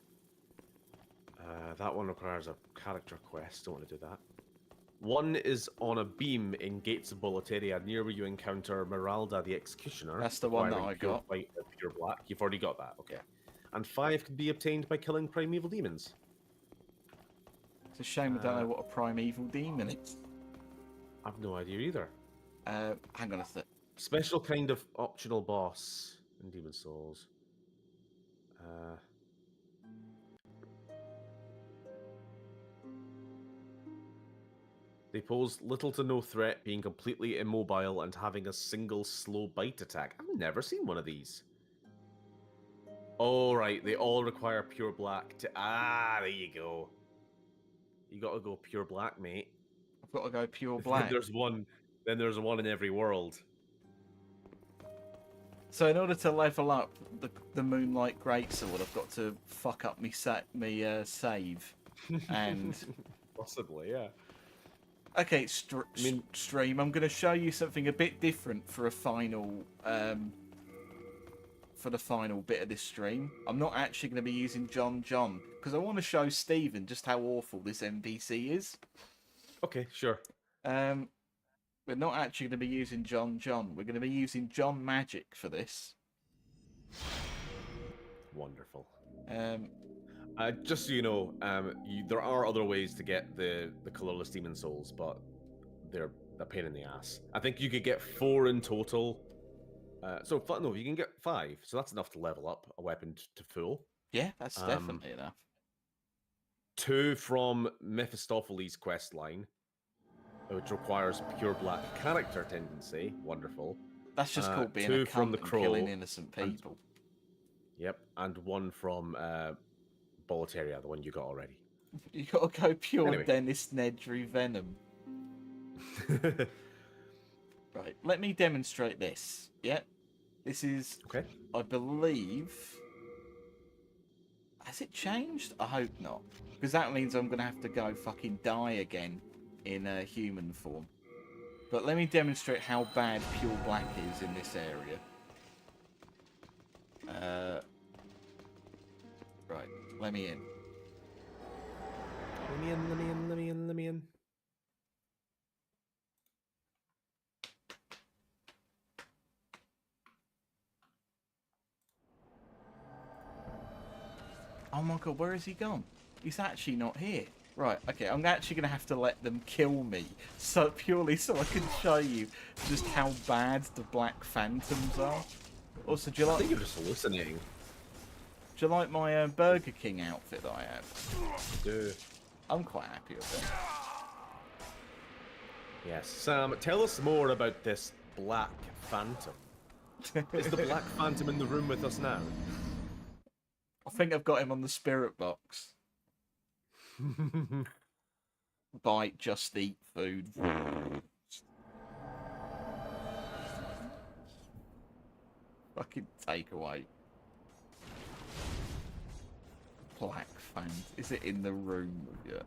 That one requires a character quest. Don't want to do that. One is on a beam in Gates of Boletaria, near where you encounter Meralda the Executioner. That's the one that requiring I got. White or pure black. You've already got that. Okay. Yeah. And 5 can be obtained by killing primeval demons. It's a shame I don't know what a primeval demon is. I've no idea either. Hang on a sec. Special kind of optional boss in Demon Souls. They pose little to no threat, being completely immobile and having a single slow bite attack. I've never seen one of these. Oh, right. They all require pure black to... Ah, there you go. You gotta go pure black, mate. I've got to go pure black. There's one. Then there's one in every world. So in order to level up the Moonlight Greatsword, I've got to fuck up me save. And Possibly, yeah. okay, stream. I'm going to show you something a bit different for a final, for the final bit of this stream. I'm not actually going to be using John because I want to show Stephen just how awful this NPC is. Okay, sure. We're not actually going to be using John. We're going to be using John Magic for this. Wonderful. Just so you know, there are other ways to get the colorless demon souls, but they're a pain in the ass. I think you could get 4 in total. No, you can get 5. So that's enough to level up a weapon to full. yeah, that's definitely enough. 2 from Mephistopheles' quest line, which requires pure black character tendency. Wonderful. That's just called being 2 a from cunt the and Crow, killing innocent people. Yep, and 1 from Boletaria, the one you got already. You got to go pure Anyway. Dennis Nedry Venom. Right, let me demonstrate this. Yeah, this is. Okay. I believe. Has it changed? I hope not, because that means I'm gonna have to go fucking die again in human form. But let me demonstrate how bad pure black is in this area. Right, let me in. Let me in. Oh my god, where has he gone? He's actually not here. Right, okay, I'm actually going to have to let them kill me, so purely so I can show you just how bad the Black Phantoms are. Also, do you I like, think you're just hallucinating. do you like my Burger King outfit that I have? Do. I'm quite happy with it. Yes. Sam, tell us more about this Black Phantom. Is the Black Phantom in the room with us now? I think I've got him on the spirit box. Bite, just eat food. Fucking take away. Black Phantom. Is it in the room with you?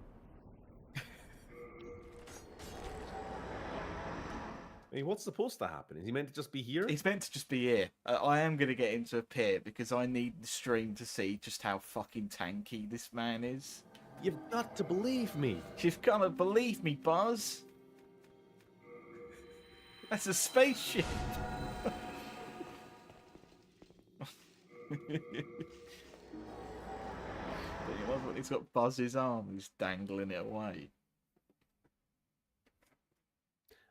I mean, what's supposed to happen? Is he meant to just be here? He's meant to just be here. I am going to get him to appear because I need the stream to see just how fucking tanky this man is. You've got to believe me. You've got to believe me, Buzz. That's a spaceship. It was when he's got Buzz's arm, he's dangling it away.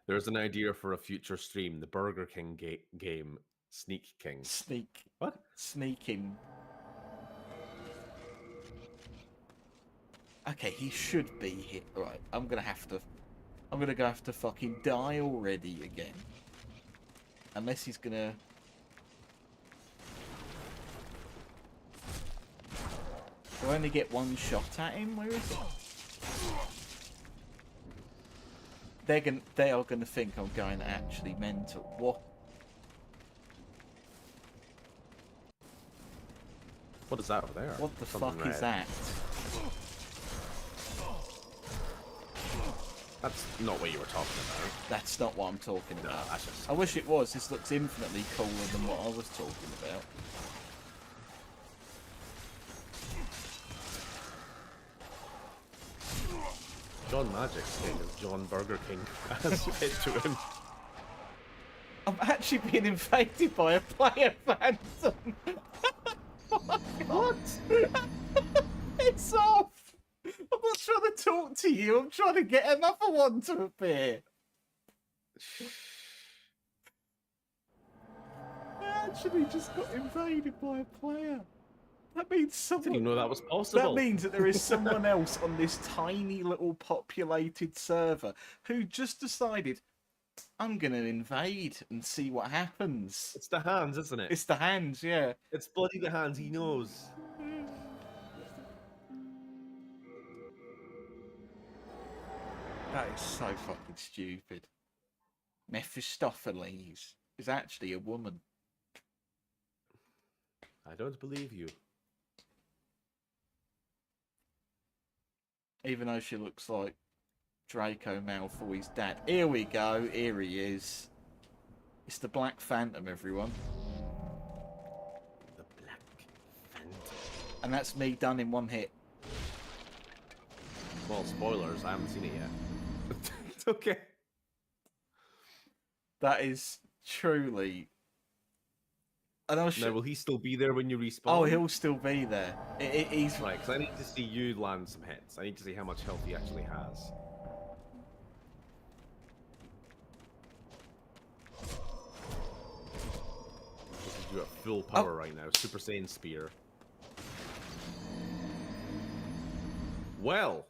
There's an idea for a future stream: the Burger King game, Sneak King. Sneak. What? Sneaking. Okay, he should be hit. Right, I'm gonna go have to fucking die already again. Unless he's gonna. Do I only get one shot at him? Where is it? They are gonna think I'm going actually mental. What? What is that over there? What the Something fuck is red. that? That's not what you were talking about. That's not what I'm talking No, about. that's just... I wish it was. This looks infinitely cooler than what I was talking about. John Magic's kind of John Burger King has it to him. I'm actually being invaded by a player phantom. What? It's off. I'm not trying to talk to you. I'm trying to get another one to appear. I actually just got invaded by a player. That means someone. Didn't even know that was possible. That means that there is someone else on this tiny little populated server who just decided, I'm going to invade and see what happens. It's the hands, isn't it? It's the hands, yeah. It's bloody the hands, he knows. That is so fucking stupid. Mephistopheles is actually a woman. I don't believe you. Even though she looks like Draco Malfoy's dad. Here we go. Here he is. It's the Black Phantom, everyone. The Black Phantom. And that's me done in one hit. Well, spoilers, I haven't seen it yet. It's okay. That is truly... And Now, will he still be there when you respawn? Oh, he'll still be there. He's... Right, because I need to see you land some hits. I need to see how much health he actually has. You at full power right now. Super Saiyan Spear. Well.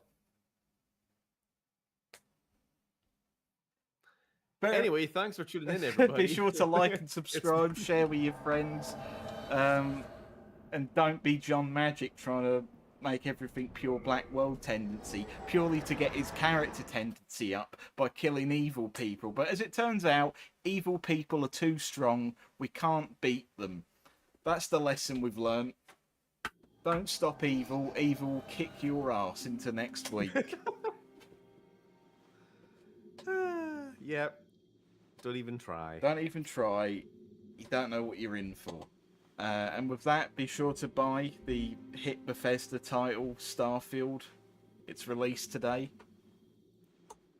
Anyway, thanks for tuning in, everybody. Be sure to like and subscribe, share with your friends, and don't be John Magic trying to make everything pure Black World tendency, purely to get his character tendency up by killing evil people. But as it turns out, evil people are too strong. We can't beat them. That's the lesson we've learned. Don't stop evil. Evil will kick your ass into next week. Yep. Don't even try. Don't even try. You don't know what you're in for. And with that, be sure to buy the hit Bethesda title, Starfield. It's released today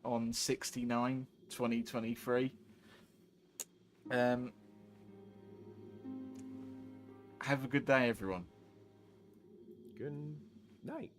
on 69/2023. Have a good day, everyone. Good night.